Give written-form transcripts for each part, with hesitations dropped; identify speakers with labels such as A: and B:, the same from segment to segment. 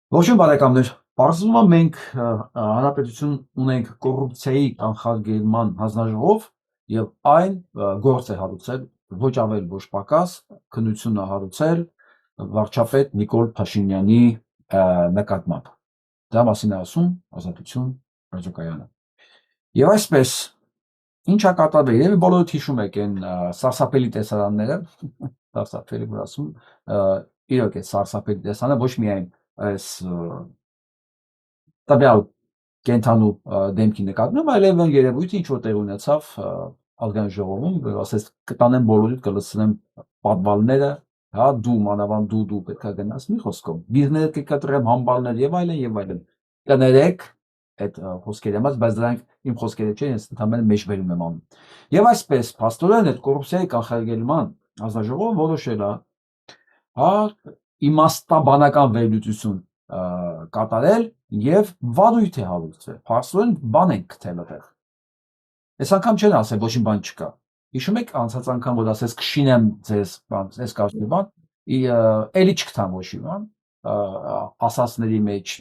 A: Ողջույն բարեկամներ, պարզվում է մենք հանրապետություն ունենք կոռուպցիայի կանխարգելման հանձնաժողով եւ այն գործ է հարուցել ոչ ավել ոչ պակաս քննություն է հարուցել վարչապետ Նիկոլ Փաշինյանի նկատմամբ։ Դա մասին է ասում Ազատություն ռադիոկայանը։ Եվ այսպես ինչ է կատարվել, երևի բոլորդ հիշում եք այն սարսափելի տեսարանները, սարսափելի որ ասում, իրոք է սարսափելի տեսարանը ոչ միայն այս տվյալ կենթանու դեմքի նկատմամբ, այլև այն երևույթը, ինչ որ տեղի ունեցավ ազգային ժողովում, որ ասես կտանեմ բոլորիդ կլցնեմ պատվալները, հա, դու մանավանդ դու պետք է գնաս մի խոսքով, բիզները կկտրեմ, համբալներ եւ այլն, կներեք այդ խոսքերը իմաց, բայց դրանք իմ խոսքերը չէ, ես ընդհանրապես մեջբերում եմ անում։ Եվ այսպես, փաստորեն այդ կոռուպցիայի կանխարգելման հանձնաժողովը որոշել է, հա, իմաստաբանական վերլուծություն կատարել եւ վարույթ է հարուցել։ Փաստորեն բան են գտել այդտեղ։ Այս անգամ չեն ասել ոչինչ բան չկա։ Հիշում եք անցած անգամ որ ասես կշինեմ ձեզ բան, այս կարծի բան, էլի չգտան ոչինչ բան, ասածների մեջ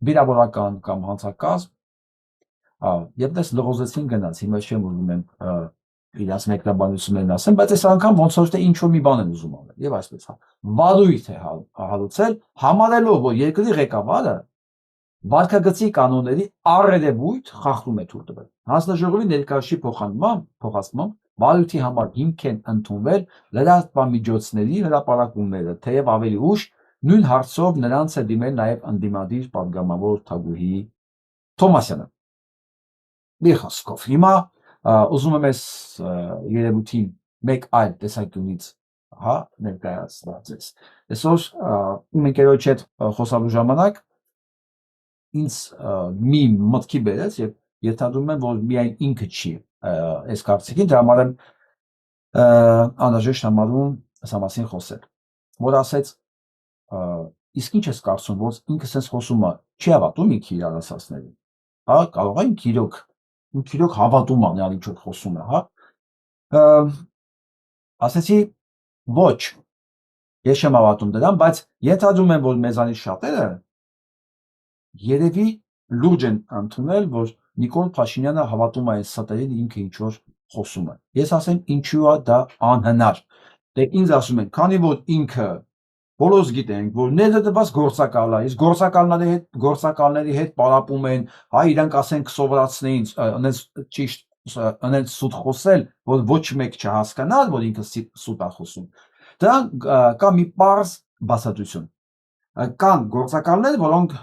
A: վիրավորական կամ հանցակազմ, եւ դες լողոզեցին գնաց, հիմա չեմ ուզում եմ իրաց մեկնաբանություններն ասեմ, բայց այս անգամ ոնց որ թե ինչ որ մի բան են ուզում անել եւ այսպես վարույթ է հարուցել համարելով որ երկրի ղեկավարը վարքագծի կանոնների առերևույթ խախտում է թույլ տվել։ Հանձնաժողովի ներկայացուցիչի փոխանցմամբ վարույթի համար հիմք են ընդունվել լրատվամիջոցների հրապարակումները, թեև ավելի ուշ նույն հարցով նրանց է դիմել նաև ընդդիմադիր պատգամավոր Թագուհի Թոմասյանը։ Մի խոսքով, հիմա ուզում եմ այս երևույթին մեկ այլ տեսանկյունից հա ներկայացնել ձեզ։ Այսօր իմ ընկերոջ հետ խոսալու ժամանակ ինձ մի մտքի բերեց եւ ենթադրում եմ որ միայն ինքը չի այս կարծիքին, դրա համար եմ անհրաժեշտ համարում սա մասին խոսել, որ ասեց իսկ ինչ ես կարծում որ ինքը sense խոսում է, չի հավատում ինքը իր ասածներին, հա, կարող է ինքը իրոք հավատում է նա ինչ որ խոսում է, հա, ասեցի ոչ, ես չեմ հավատում դրան, բայց ենթադրում եմ որ մեզանից շատերը երևի լուրջ են ընդունել, որ Նիկոլ Փաշինյանը հավատում է այս ստերին ինքը ինչ որ խոսում է։ Ես ասեմ ինչու է դա անհնար։ Դե ինձ ասում են, քանի որ ինքը բոլորս գիտենք, որ ներդրված գործակալ է, իսկ գործակալների հետ պարապում են, հա, իրանք ասենք սովորացնեին, այնպես ճիշտ, այնպես սուտ խոսել, որ ոչ մեկ չհասկանար, որ ինքը սուտ է խոսում։ Դրան կա մի պարզ բացատրություն։ Կան գործակալներ, որոնք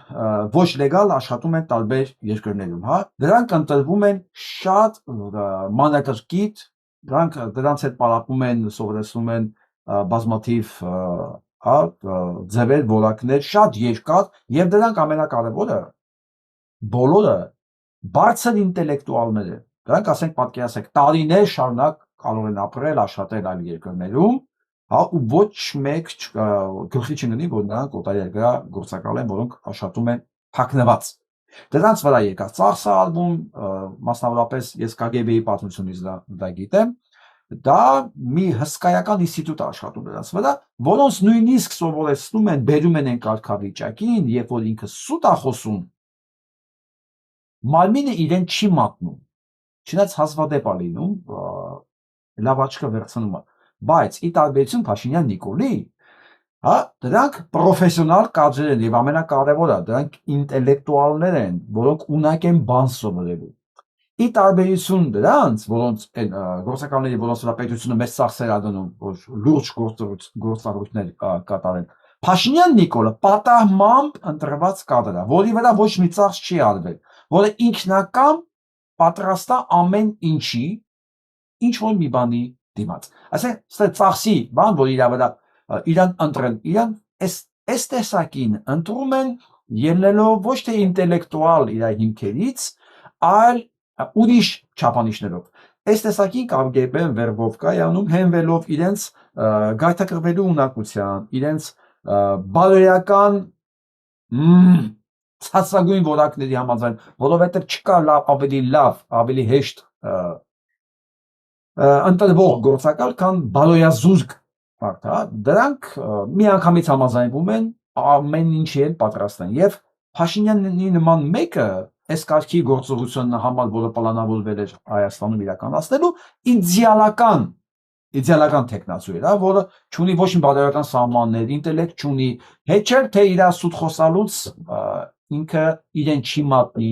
A: ոչ լեգալ աշխատում են տարբեր երկրներում, հա, դրանք ընտրվում են շատ մանրակրկիտ, դրանց հետ պարապում են, սովորեցնում են բազմաթիվ հա ձևեր, որակներ, շատ երկար եւ դրանք ամենակարևորը բոլորը բարձր ինտելեկտուալներ են։ Դրանք ասենք պատկերացեք տարիներ շարունակ կարող են ապրել, աշխատել այլ երկրներում, հա ու ոչ մեկ գլխի չընկնի, որ նրանք օտարերկրյա գործակալ են, որոնք աշխատում են թաքնված։ Դրանց վրա եկա ծախսը ալբում, մասնավորապես ես KGB-ի պատմությունից դա գիտեմ, դա մի հսկայական ինստիտուտ է աշխատում դրանց վրա, որոնց նույնիսկ սովորեցնում են, բերում են այն կարգավիճակին, երբ որ ինքը սուտ է խոսում, մարմինը իրեն չի մատնում, չնայած հազվադեպ է լինում, լավ աչքը վերցնում է, բայց ի տարբերություն Փաշինյան Նիկոլի, հա, դրանք պրոֆեսիոնալ կադրեր են եւ ամենակարևորը, դրանք ինտելեկտուալներ են, որոնք ունակ են բան սովորելու։ Ի տարբերություն դրանց, որոնց այն գործակալների, որոնց վրա պետությունը մեծ ծախսեր է դնում, որ լուրջ գործառույթներ կատարեն, Փաշինյան Նիկոլը պատահմամբ ընտրված կադր է, որի վրա ոչ մի ծախս չի արվել, որը ինքնակամ պատրաստ է ամեն ինչի, ինչ որ մի բանի դիմաց։ Այսինքն, սա ծախսի բան, որ իր վրա իրան ընտրեն, իրան այս տեսակին ընտրում են ելնելով ոչ թե ինտելեկտուալ իր հիմքերից, այլ ուրիշ չափանիշներով։ Այս տեսակին KGB-ն վերբովկա է անում հենվելով իրենց գայթակղվելու ունակության, իրենց բարոյական ցածրագույն որակների համաձայն, որովհետև չկա ավելի լավ, ավելի հեշտ ընտրվող գործակալ, քան բարոյազուրկ մարդ, հա, դրանք միանգամից համաձայնվում են ամեն ինչի են պատրաստ են եւ Փաշինյանի նման մեկը այս կարգի գործողությունն համար, որը պլանավորվել էր Հայաստանում իրականացնելու, իդեալական տեխնացու էր, որը չունի ոչ մի բարոյական սահմաններ, ինտելեկտ չունի, հետ թե իր սուտ խոսալուց ինքը իրեն չի մատնի,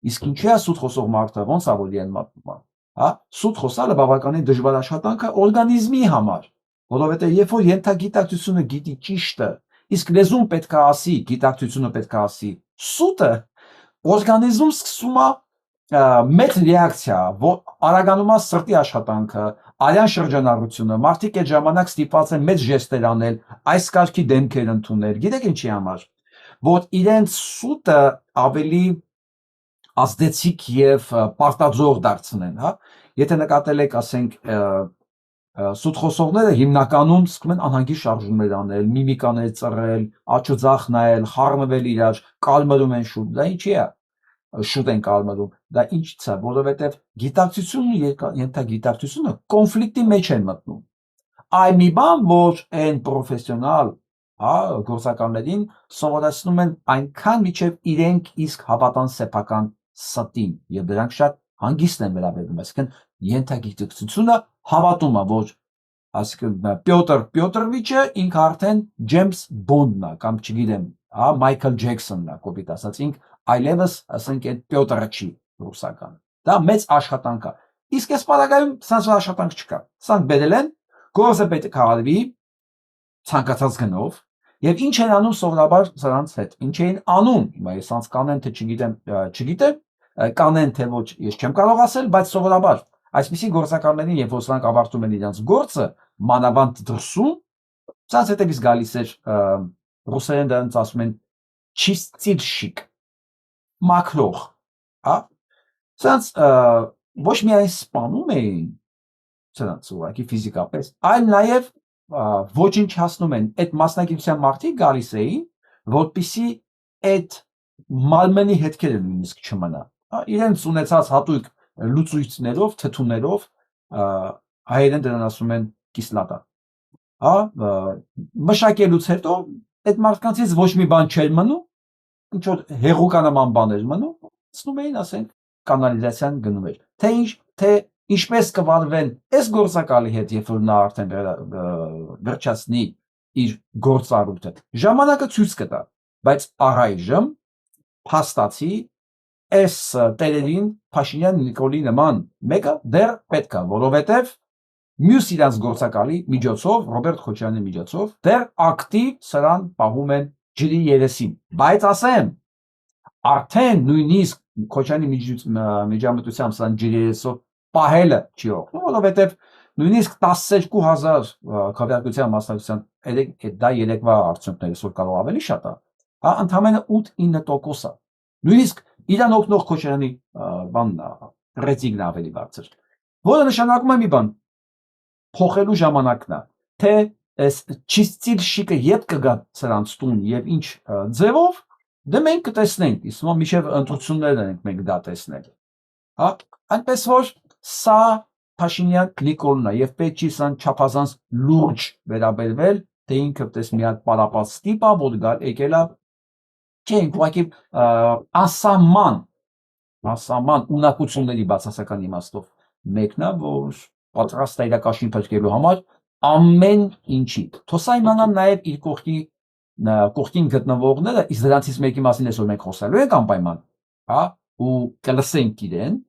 A: իսկ ինչի է սուտ խոսող մարդը, ոնց է որ իրեն մատնում, հա, սուտ խոսալը բավականին դժվար աշխատանք է օրգանիզմի համար, որովհետեւ երբ որ ենթագիտակցությունը գիտի ճիշտը, իսկ լեզուն պետք է ասի, գիտակցությունը պետք է ասի, սուտը օրգանիզմում սկսում է մեծ ռեակցիա, որ արագանում է սրտի աշխատանքը, արյան շրջանառությունը, մարդիկ այդ ժամանակ ստիպված են մեծ ժեստեր անել, այս կարգի դեմքեր ընդունել, գիտեք ինչի համար, որ իրենց սուտը ավելի ազդեցիկ եւ պարտադրող դարձնեն, հա, եթե նկատել եք, ասենք, սուտ խոսողները հիմնականում սկսում են անհանգիստ շարժումներ անել, միմիկաներ ծռել, աչուձախ նայել, խառնվել իրար, կալմրում են շուտ, դա ինչի է, շուտ են կալմրում, դա ինչից է, որովհետև գիտակցությունը, ենթագիտակցությունը կոնֆլիկտի մեջ են մտնում, այ մի բան, որ այն պրոֆեսիոնալ գործականներին սովորեցնում են այնքան մինչև իրենք իսկ հավատան սեփական ստին եւ դրանք շատ հանգիստ են վերաբերվում, այսինքն ենթագիտակցությունը հավատում է, որ այսինքն Պյոտր Պյոտրովիչը ինքը արդեն Ջեյմս Բոնդն է կամ չգիտեմ, Մայքլ Ջեքսոնն է, կոպիտ ասած, ինք այլևս ասենք այդ Պյոտրը չի ռուսական։ Դա մեծ աշխատանք է։ Իսկ այս պարագայում սանս աշխատանք չկա։ Սանք բերել են, գործը պետք է արվի ցանկացած գնով, եւ ինչ են անում սովորաբար սրանց հետ։ Ինչ էին անում, հիմա ես սանց կանեն թե չգիտեմ, կանեն թե ոչ, ես չեմ կարող ասել, բայց սովորաբար այսպիսի գործականներին, երբ որ սրանք ավարտում են իրենց գործը, մանավանդ դրսում, սրանց հետևից գալիս էր ռուսերեն դրանց ասում են չիստիլշիկ, մաքրող, հա, սրանց ոչ միայն սպանում էին, սրանց ուղղակի ֆիզիկապես, այլ նաև ոչնչացնում են, այդ մասնագիտության մարդիկ գալիս էին, որպեսզի այդ մալմենի հետքերը նույնիսկ չմնա, իրենց ունեցած հատուկ լուծույթներով, թթուներով, հայերեն դրան ասում են կիսլատա, մշակելուց հետո այդ մարդկանցից ոչ մի բան չէր մնում, ինչ որ հեղուկանման բաներ մնում, ցնում էին, ասենք, կանալիզացիան գնում էր, թե ինչպես կվարվեն այս գործակալի հետ, երբ որ նա արդեն վերջացնի իր գործառույթը, ժամանակը ցույց կտա, բայց առայժմ փաստացի այս տերերին Փաշինյան Նիկոլի նման մեկը դեռ պետք է, որովհետև մյուս իրանց գործակալի միջոցով, Ռոբերտ Քոչարյանի միջոցով, դեռ ակտիվ սրան պահում են ջրի երեսին, բայց ասեմ, արդեն նույնիսկ Քոչարյանի միջամտությամբ սրան ջրի երեսով պահելը չի օգնում, որովհետև նույնիսկ 12,000 քվեարկության մասնակցության դա երեկվա արդյունքներից որ կարող ավելի շատ է, ընդամենը 8-9% է, նույնիսկ իրան օգնող Քոչարյանի բանն ռեյտինգն ավելի բարձր, որը նշանակում է մի բան, փոխելու ժամանակն է, թե այս չիստիլշիկը երբ կգա սրանց տուն եւ ինչ ձևով, դե մենք կտեսնենք, իսկ մինչեւ ընտրություններն ենք մենք դա տեսնել, հա, այնպես որ սա Փաշինյան Նիկոլն է եւ պետք չի սան չափազանց լուրջ վերաբերվել, թե ինքը դες մի հատ պարապած տիպ է, որ գալ եկել է, չէ, ուղղակի անսահման ունակությունների բացասական իմաստով մեկն է, որ պատրաստ է իր կաշին փրկելու համար ամեն ինչի։ Թոսա իմանան նաև իր կողքին գտնվողները, իսկ դրանցից մեկի մասին այսօր մենք խոսելու ենք անպայման, հա, ու կլսենք իրեն,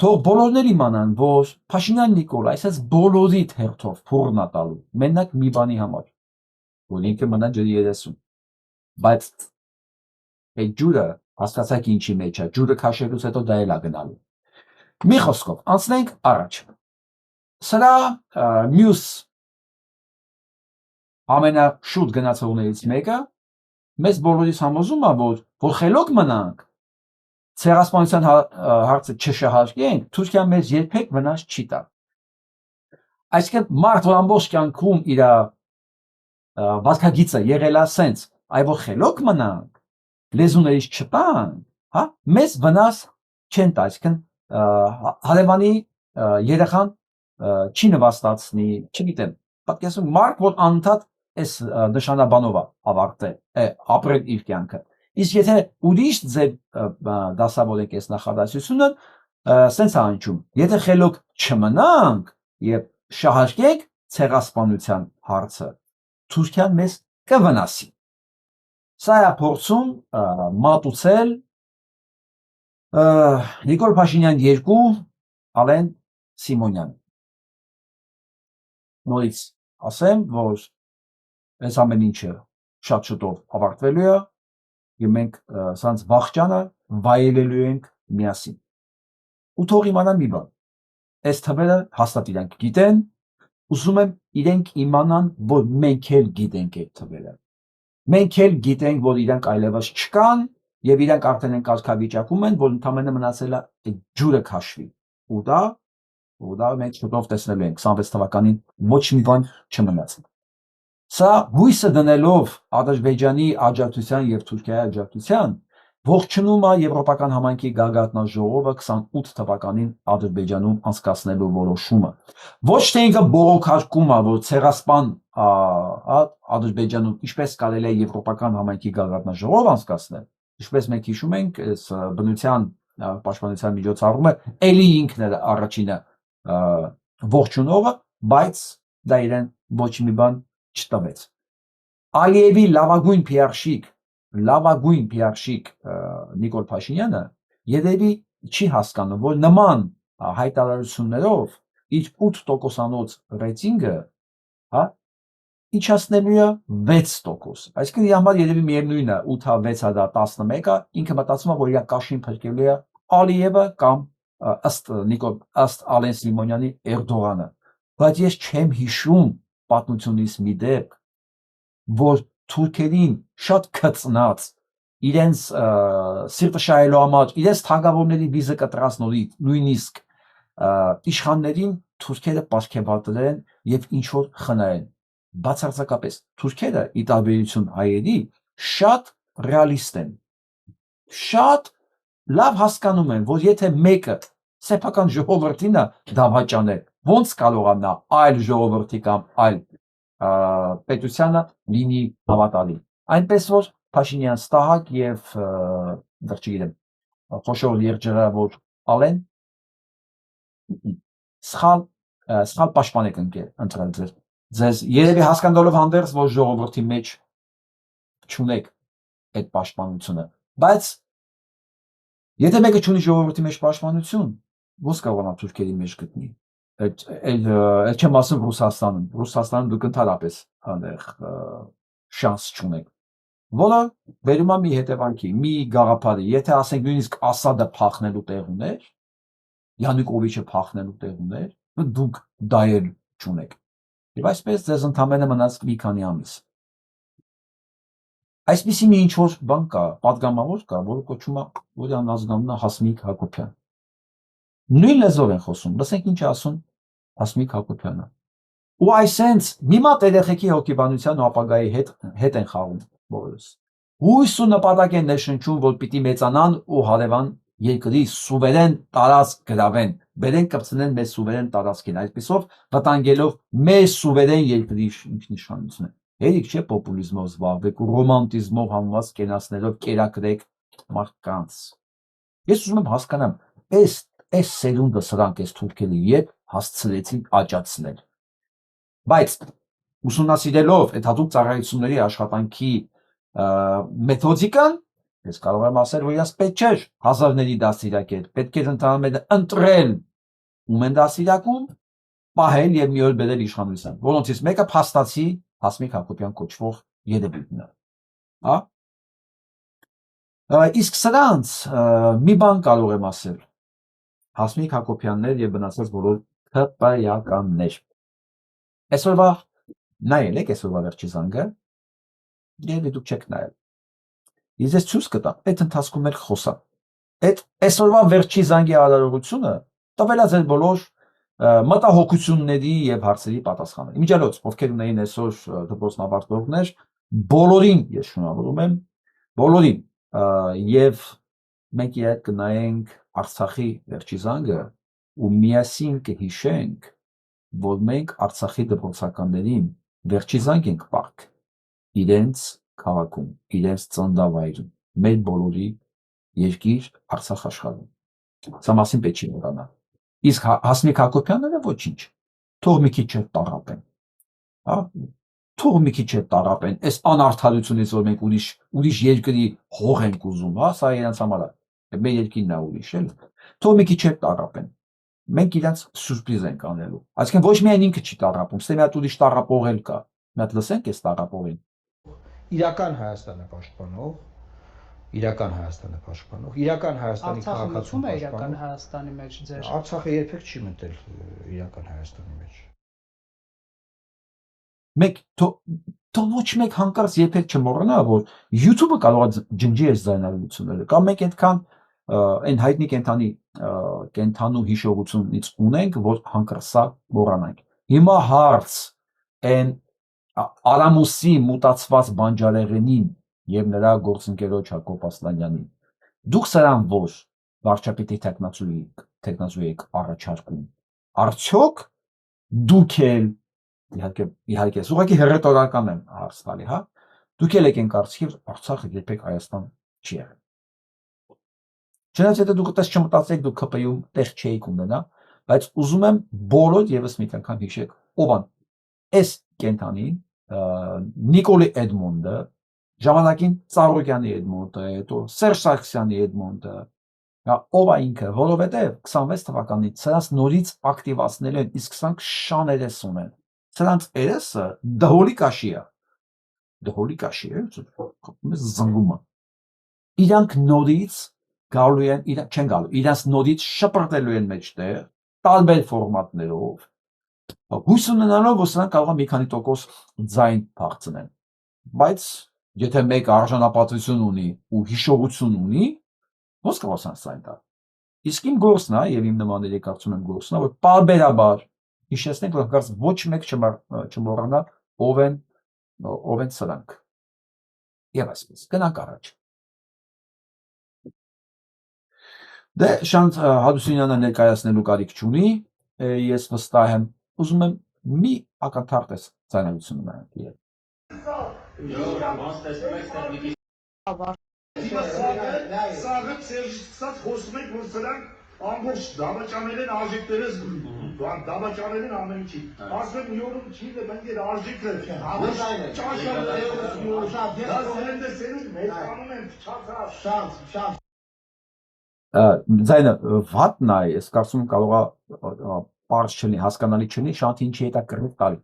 A: թող բոլորներ իմանան, որ Փաշինյան Նիկոլ այսպես բոլորի հերթով փորն է տալու, մենակ մի բանի համար, որ ինքը մնա ջրի երեսում, բայց այդ ջուրը հասկացաք ինչի մեջ է, ջուրը քաշելուց հետո դա էլ է գնալու։ Մի խոսքով, անցնենք առաջ։ Սրա մյուս ամենաշուտ գնացողներից մեկը մեզ բոլորիս համոզում է, որ խելոք մնանք, ցեղասպանության հարցը չշահարկենք, Թուրքիան մեզ երբեք վնաս չի տա։ Այսինքն մարդ որ ամբողջ կյանքում իր վարքագիծը եղել է սենց, այ որ խելոք մնանք, լեզուներից չտանք, հա, մեզ վնաս չեն տա, այսինքն հարևանի երեխան չի նվաստացնի, չգիտեմ, պատկերացնում մարդ որ անընդհատ այս նշանաբանով ավարտել ապրել իր կյանքը։ Իսկ եթե ուրիշ ձեր դասավորեք այս նախադասությունը, սենց է հնչում. եթե խելոք չմնանք եւ շահարկենք ցեղասպանության հարցը, Թուրքիան մեզ կվնասի։ Սա է փորձում մատուցել Նիկոլ Փաշինյան 2, Ալեն Սիմոնյան։ Նորից ասեմ, որ այս ամեն ինչը շատ շուտով ավարտվելու է եւ մենք սրանց վախճանը վայելելու ենք միասին։ Ու թող իմանան մի բան, այս թվերը հաստատ իրանք գիտեն, ուզում եմ իրենք իմանան, որ մենք էլ գիտենք այդ թվերը։ Մենք էլ գիտենք, որ իրանք այլևս չկան եւ իրանք արդեն են կարգավիճակում են, որ ընդամենը մնացել է այդ ջուրը քաշվի։ Ու դա մենք շուտով տեսնելու ենք 26 թվականին ոչ մի բան չմնաց։ Սա հույսը դնելով Ադրբեջանի աջակցության եւ Թուրքիայի աջակցության ողջունում է Եվրոպական համայնքի գագաթնաժողովը 28 թվականին Ադրբեջանում անցկացնելու որոշումը։ Ոչ թե ինքը բողոքարկում է, որ ցեղասպան Ադրբեջանում ինչպես կարելի է Եվրոպական համայնքի գագաթնաժողով անցկացնել, ինչպես մենք հիշում ենք, այս բնության պաշտպանության միջոցառումը էլի ինքն է առաջինը ողջունողը, բայց դա իրեն ոչ մի բան չտվեց։ Ալիևի լավագույն PR-շիկ Նիկոլ Փաշինյանը երևի չի հասկանում, որ նման հայտարարություններով իր 8%-անոց ռեյտինգը իջացնելու է 6%։ Այսինքն իր համար երևի միևնույն է 8-ը 6-ը դա 11-ը, ինքը մտածում է, որ իր կաշին փրկելու է Ալիևը կամ ըստ Ալեն Սիմոնյանի Էրդողանը։ Բայց ես չեմ հիշում պատմությունից մի դեպք, որ թուրքերին շատ քծնած իրենց սիրտը շահելու համար, իրենց թագավորների վիզը կտրած նույնիսկ իշխաններին թուրքերը պարգևատրեն եւ ինչ որ խնայեն։ Բացարձակապես թուրքերը ի տարբերություն հայերի շատ ռեալիստ են, շատ լավ հասկանում են, որ եթե մեկը սեփական ժողովրդին է դավաճանել, ոնց կարողանա այլ ժողովրդի կամ այլ պետությանը լինի հավատալի։ Այնպես որ Փաշինյան ստահակ եւ չգիտեմ, խոշոր երջերավոր Ալեն սխալ պաշտպան եք ընտրել ձեզ երևի հասկանալով հանդերձ, որ ժողովրդի մեջ չունեք այդ պաշտպանությունը, բայց եթե մեկը չունի ժողովրդի մեջ պաշտպանություն, ոնց կարողանա թուրքերի մեջ գտնի։ Այդ չեմ ասում Ռուսաստանում դուք ընդհանրապես շանս չունեք, որը վերում է մի հետևանքի, մի գաղափարի, եթե ասենք նույնիսկ Ասադը փախնելու տեղ ուներ, Յանուկովիչը փախնելու տեղ ուներ, դուք դա էլ չունեք։ Եվ այսպես ձեզ ընդամենը մնաց մի քանի ամիս։ Այսպիսի մի ինչ որ բան կա, պատգամավոր կա, որը կոչվում է, որի անազգանունն է Հասմիկ Հակոբյան։ Նույն լեզվով են խոսում, լսենք ինչ է ասում Հասմիկ Հակոբյանը։ Ու այսենց մի մատ երեխեքի հոգեբանության ու ապագայի հետ են խաղում բոլորս։ Հույս ու նպատակ են ներշնչում, որ պիտի մեծանան ու հարևան երկրի սուվերեն տարածք գրավեն, բերեն կպցնեն մեր սուվերեն տարածքին, այսպիսով վտանգելով մեր սուվերեն երկրի ինքնիշխանությունը։ Հերիք չէ պոպուլիզմով զբաղվեք ու ռոմանտիզմով համված կենացներով կերակրեք մարդկանց։ Ես ուզում եմ հասկանամ, այս սերունդը սրանք այս թուրքերը երբ հասցրեցին աճացնել։ Բայց ուսումնասիրելով այդ հատուկ ծառայությունների աշխատանքի մեթոդիկան, ես կարող եմ ասել, որ իրաց պետք չէր հազարների դաստիարակել, պետք էր ընդհանրապես ընտրել ում են դաստիարակում, պահել եւ մի օր բերել իշխանության, որոնցից մեկը փաստացի Հասմիկ Հակոբյան կոչվող երևույթն է։ Իսկ սրանց մի բան կարող եմ ասել, Հասմիկ Հակոբյաններ եւ մնացած բոլոր ՀՊ-ականներ։ Այսօրվա նայել եք այսօրվա վերջի զանգը, երևի դուք չեք նայել։ Ես ձեզ ցույց կտամ, այդ ընթացքում էլ խոսա։ Այդ այսօրվա վերջի զանգի արարողությունը տվել է ձեր բոլոր մտահոգությունների եւ հարցերի պատասխանը։ Իմիջիալոց, ովքեր ունեին այսօր դպրոցն ավարտողներ, բոլորին ես շնորհավորում եմ, բոլորին, եւ մենք իրար կնայենք Արցախի վերջի զանգը ու միասին կհիշենք, որ մենք Արցախի դպրոցականներին վերջի զանգ ենք պարկ իրենց քաղաքում, իրենց ծննդավայրում, մեր բոլորի երկիր Արցախ աշխարհում։ Սա մասին պետք չի մոռանալ։ Իսկ Հասմիկ Հակոբյանները ոչինչ։ Թող մի քիչ տառապեն։ Հա, թող մի քիչ տառապեն, այս անարդարությունից, որ մենք ուրիշ երկրի հող ենք ուզում, հա, սա իրենց համար է։ Մեր երկիրն է ուրիշ, էլ։ Թող մի քիչ տառապեն։ Մենք իրենց սուրպրիզ ենք անելու։ Այսինքն ոչ միայն ինքը չի տառապում, ստե մի հատ ուրիշ տառապող էլ կա։ Մի հատ լսենք այս տառապողին։
B: Իրական Հայաստանը պաշտպանող, իրական Հայաստանի քաղաքացու
C: իրական Հայաստանի մեջ ձեր
B: Արցախը երբեք չի մտել իրական Հայաստանի մեջ։
A: Մեկ թող ոչ մեկ հանկարծ երբեք չմոռանա, որ YouTube-ը կարող է ջնջի այս ձայնարարությունները, կամ մենք այդքան այն հայտնի կենթանու հիշողությունից ունենք, որ հանկարծ սա մոռանանք։ Հիմա հարց այն Արամուսի մուտացված բանջարեղենին եւ նրա գործընկերոջ Հակոբ Ասլանյանին։ Դուք սրան որ վարչապետի տեխնացու եք առաջարկում։ Արդյոք դուք էլ իհարկե ուղղակի հերետորական եմ հարց տալի, հա։ Դուք էլ եք են կարծիքով Արցախը երբեք Հայաստան չի եղել։ Չնայած եթե դուք այդպես չմտածեք, դուք ԿՊ-ում տեղ չէիք ունենա, բայց ուզում եմ բոլոր եւս մի անգամ հիշեք, ով ան այս կենթանին Նիկոլի Էդմոնդը, ժամանակին Ծառուկյանի Էդմոնդը, հետո Սերժ Սարգսյանի Էդմոնդը, ով է ինքը, որովհետև 26 թվականից սրանց նորից ակտիվացնել են, իսկ սրանք շան երես ունեն։ Սրանց երեսը դհոլի կաշի է։ Դհոլի կաշի է, զնգումը։ Իրանք նորից գալու են, չեն գալու, իրանք նորից շպրտելու են մեջտեղ, տարբեր ֆորմատներով, հույս ունենալով, որ սրանք կարող են մի քանի տոկոս ձայն բարձրացնեն։ Բայց եթե մեկ արժանապատվություն ունի ու հիշողություն ունի, ո՞նց կարող է ձայն տալ։ Իսկ իմ գործն է, եւ իմ նմանների կարծում եմ գործն է, որ պարբերաբար հիշեցնենք, որ հանկարծ ոչ մեկ չմոռանա ով են սրանք։ Եվ այսպես, գնանք առաջ։ Դե Շանթ Հադուսինյանը ներկայացնելու կարիք չունի, ես վստահ եմ, ուզում եմ մի ակնթարթ ձայնագրություն ունենալ։
D: Սաղը ծերժիստած խոսում եք, որ սրանք ամբողջ դավաճաներին արժեքները զգում, դավաճաներին ամեն ինչի։ Ասում եմ մի օրում չի դե մենք այդ արժեքը
A: Ձայնը վատն է, ես կարծում եմ կարող է պարզ չլինի, հասկանալի չլինի, Շանթը ինչի հետ է կռիվ տալի։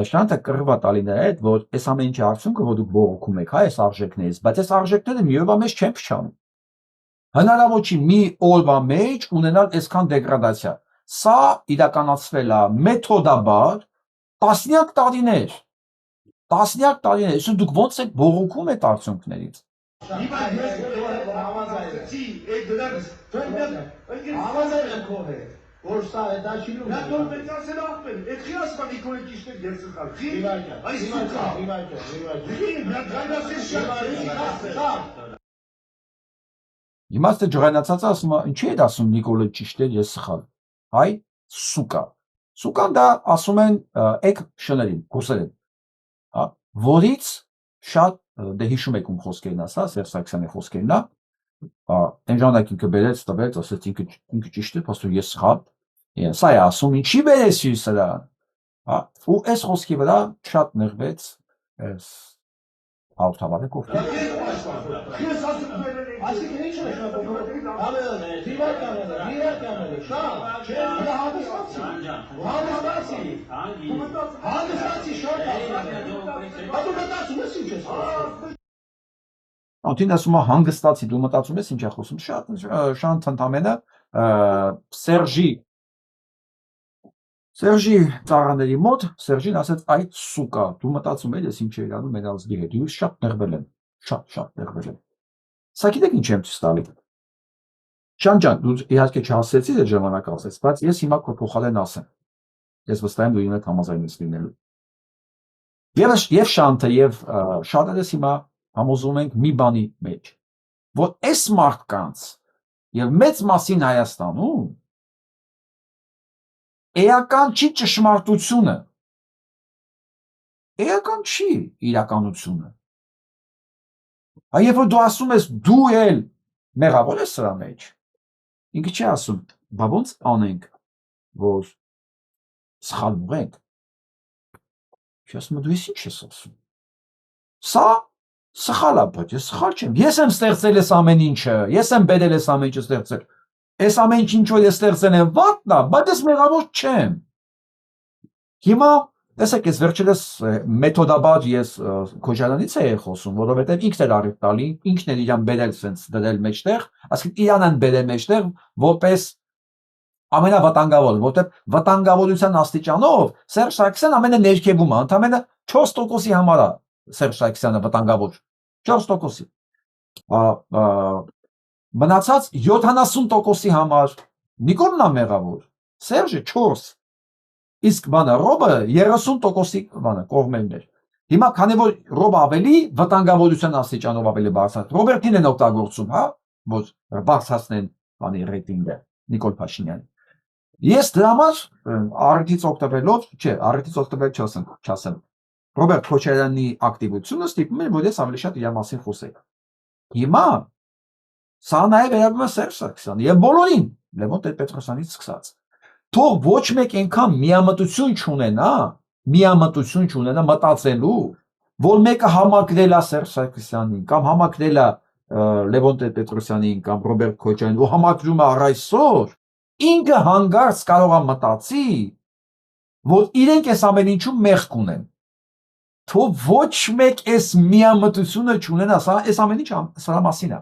A: Շանթը կռիվ է տալի նրա հետ, որ այս ամեն ինչի արդյունքը, որ դուք բողոքում եք, հա, այս արժեքներից, բայց այս արժեքները մի օրվա մեջ չեն փչանում։ Հնարավոր չի մի օրվա մեջ ունենալ այսքան դեգրադացիա։ Սա իրականացվել է մեթոդաբար տասնյակ տարիներ։ Այսինքն դուք ո՞նց եք բողոքում այդ արդյունքներից։
D: Որ սա է դա չի լուր։ Նա դու պետք է ասել ախպեր, այդ չի ասում Նիկոլը ճիշտ է ես սխալ։ Այս
A: Իմաստը ջղայնացածը ասում է, ինչի է ասում Նիկոլը ճիշտ է ես սխալ։ Հայ սուկա։ Սուկան դա ասում են էկ շներին, ռուսերեն։ Հա, որից շատ դե հիշում եք ում խոսքերն ասա, Սերժ Սարգսյանի խոսքերն է։ Այն ժամանակ ինքը բերեց, տվեց, ասեց ինքը ճիշտ է, փաստորեն ես սխալ։ Սա է ասում, ինչի բերես սրան։ Հա, ու այս խոսքի վրա շատ նեղվեց այս հաղորդավարը կողքի։
D: Ես ասում եմ այսինքն ինչ է
A: Անդին ասում է հանգստացի, դու մտածում ես ինչ է խոսում, շատ ընդամենը Սերժի ծառաների մոտ Սերժին ասեց այդ սուկա, դու մտածում ես ինչ է իրանում մեր ազգի հետ, ես շատ նեղվել եմ, շատ նեղվել եմ։ Սա գիտեք ինչ եմ ցույց տալի։ Ջան, դու իհարկե չհասեցիր այդ ժամանակ ասես, բայց ես հիմա քո փոխարեն ասեմ։ Ես վստահ եմ դու ինձ հետ համաձայնես լինելու։ Եվ Շանթը եւ շատերս հիմա համոզում ենք մի բանի մեջ, որ այս մարդկանց եւ մեծ մասին Հայաստանում էական չի ճշմարտությունը, էական չի իրականությունը։ Երբ որ դու ասում ես դու էլ մեղավոր ես սրա մեջ, ինքը չի ասում, բա ոնց անենք, որ սխալվում ենք։ Չի ասում, դու ինչ ես ասում։ Սա սխալ է, բայց ես սխալ չեմ։ Ես եմ ստեղծել այս ամեն ինչը, ես եմ բերել այս ամեն ինչը ստեղծել։ Այս ամեն ինչ որ ես ստեղծել եմ վատն է, բայց ես մեղավոր չեմ։ Հիմա տեսեք, ես վերջերս մեթոդաբար ես Քոչարյանից էի խոսում, որովհետև ինքն էր առիթ տալի, ինքն էր իրան բերել sense դրել մեջտեղ, ասենք իրան են բերել մեջտեղ որպես ամենավտանգավոր, որտեղ վտանգավորության աստիճանով Սերժ Սարգսյան ամենը ներքևում է, ընդամենը 4%-ի համար է Սերժ Սարգսյանը վտանգավոր, 4%-ի։ Մնացած 70%-ի համար Նիկոլն է մեղավոր, Սերժը 4%։ Իսկ բանը Ռոբը 30%-ի բանը կողմերն էր։ Հիմա քանի որ Ռոբը ավելի վտանգավորության աստիճանով ավելի բարձր, Ռոբերտին են օգտագործում, հա, որ բարձրացնեն բանի ռեյտինգը Նիկոլ Փաշինյանը։ Ես դրա համար առիթից օգտվելով, չէ, առիթից օգտվել չասեմ։ Ռոբերտ Քոչարյանի ակտիվությունը ստիպում է, որ ես ավելի շատ իր մասին խոսեի։ Հիմա սա նաև վերաբերում է Սերժ Սարգսյանին եւ բոլորին, Լևոն Տեր-Պետրոսյանից սկսած։ Թող ոչ մեկ այնքան միամտություն չունենա մտածելու, որ մեկը համակրել է Սերժ Սարգսյանին կամ համակրել է Լևոն Տեր-Պետրոսյանին կամ Ռոբերտ Քոչարյանին ու համակրում է առ այսօր, ինքը հանգարց կարող է մտածի, որ իրենք այս ամեն ինչում մեղք ունեն։ Թող ոչ մեկ այս միամտությունը չունենա, այս ամեն ինչը սրա մասին է։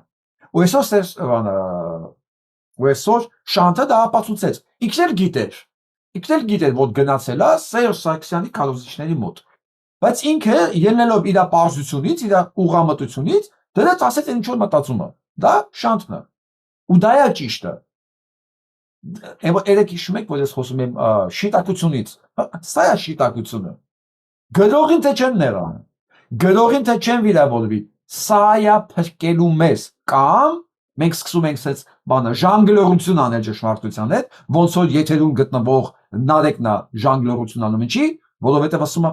A: Ու այսօր Շանթը դա ապացուցեց։ Ինքն էլ գիտեր, որ գնացել է Սերժ Սարգսյանի քարոզիչների մոտ։ Բայց ինքը ելնելով իր պարզությունից, իր ուղղամտությունից, դրեց ասեց ինչ որ մտածում է։ Դա Շանթն է։ Ու դա է ճիշտը։ Երեք հիշում եք, որ ես խոսում եմ շիտակությունից։ Սա է շիտակությունը։ Գրողին թե չեն ներան, գրողին թե չեն վիրավորվի, սա է փրկելու մեզ, կամ մենք սկսում ենք սենց բանը ժանգլերություն անել ճշմարտության հետ, ոնց որ եթերում գտնվող Նարեկն է ժանգլերություն անում, ինչի, որովհետև ասում է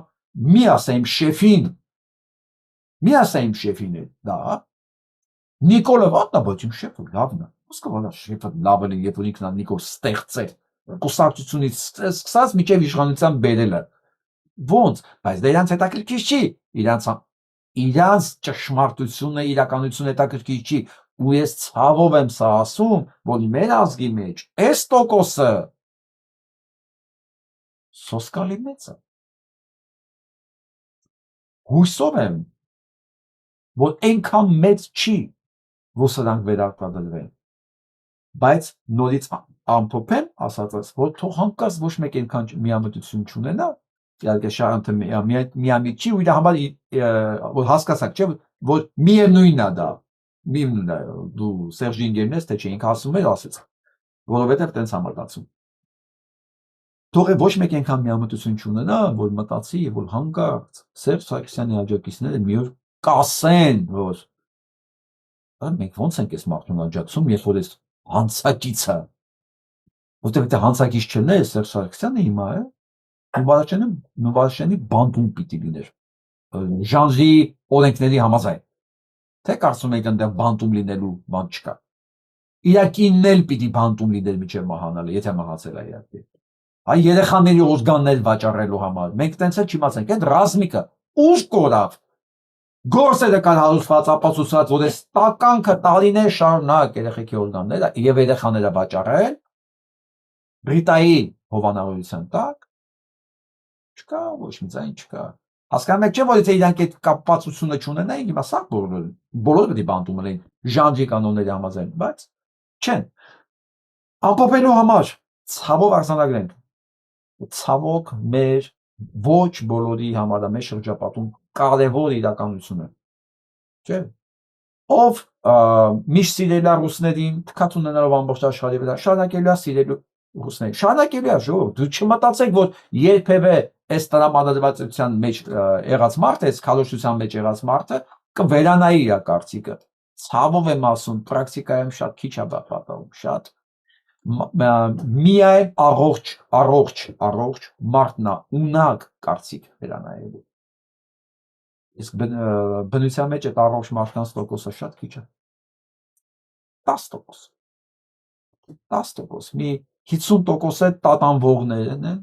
A: մի ասա իմ շեֆին է դա, Նիկոլը վատնա, բայց իմ շեֆը լավն է, ոսկը վանա շեֆը լավն է, երբ որ ինքն է Նիկոլ ստեղծել, կուսակցությունից սկսած մինչև իշխանության բերելը, ոնց, բայց դա իրանց հետաքրքիր չի, իրանց ճշմարտությունը, իրականությունը հետաքրքիր չի, ու ես ցավով եմ սա ասում, որ մեր ազգի մեջ այս տոկոսը սոսկալի մեծ է։ Հույսով եմ, որ այնքան մեծ չի, որ սրանք վերարտադրվեն, բայց նորից ամփոփեմ ասածս, որ թող հանկարծ ոչ մեկ այնքան միամտություն չունենա, իհարկե Շարանթը միամիտ չի, ու իր համար որ հասկացաք, չէ, որ միևնույնն է դա, միևնույնն է, դու Սերժի ընկերն ես, թե չէ, ինքը ասում էր, ասեց, որովհետև տենց համարդացում։ Թող ոչ մեկ այնքան միամտություն չունենա, որ մտածի, որ հանկարծ Սերժ Սարգսյանի աջակիցները մի օր կասեն, որ մենք ոնց ենք այս մարդուն աջակցում, երբ որ այս հանցակիցը, որտեղ դա հանցակից չլներ Սերժ Սարգսյանը հիմա է, Նուբարաշյանի բանտում պիտի լիներ, ժանրի օրենքների համաձայն, թե կարծում եք այնտեղ բանտում լինելու բան չկա, իրակինն էլ պիտի բանտում լիներ մինչև մահանալը, եթե մահացել է իհարկե, այ երեխաների օրգաններ վաճառելու համար, մենք տենց էլ չիմացանք, այդ ռազմիկը ուժ կորավ, գործերը կան հարուցված, ապացուցված, որ այս տականքը տարիներ շարունակ երեխեքի օրգանները եւ երեխաները վաճառել Բրիտայի հովանավորության տակ չկա, ոչ մի ձայն չկա։ Հասկանում եք, չէ՞ որ եթե իրանք այդ կապվածությունը չունենային, հիմա սա բոլորը պետք է բանտում լինեն ժանրի կանոնների համաձայն, բայց չեն։ Ամփոփելու համար ցավով արձանագրենք։ Ցավոք մեր ոչ բոլորի համար մեր շրջապատում կարևոր իրականությունը, չէ՞։ Ով միշտ սիրել է ռուսներին, թքած ունենալով ամբողջ աշխարհի վրա, շարունակելու է սիրել ռուսներին, շարունակելու է ժողովուրդ, դու չմտածեք, որ երբևէ այս տրամադրվածության մեջ եղած մարդը, այս քալոշության մեջ եղած մարդը կվերանայի իր կարծիքը։ Ցավով եմ ասում, պրակտիկայում շատ քիչ է պատահում, շատ միայն առողջ մարդն է ունակ կարծիք վերանայելու։ Իսկ բնության մեջ այդ առողջ մարդկանց տոկոսը շատ քիչ է։ 10%։ 10%։ Մի 50% տատանվողներն են,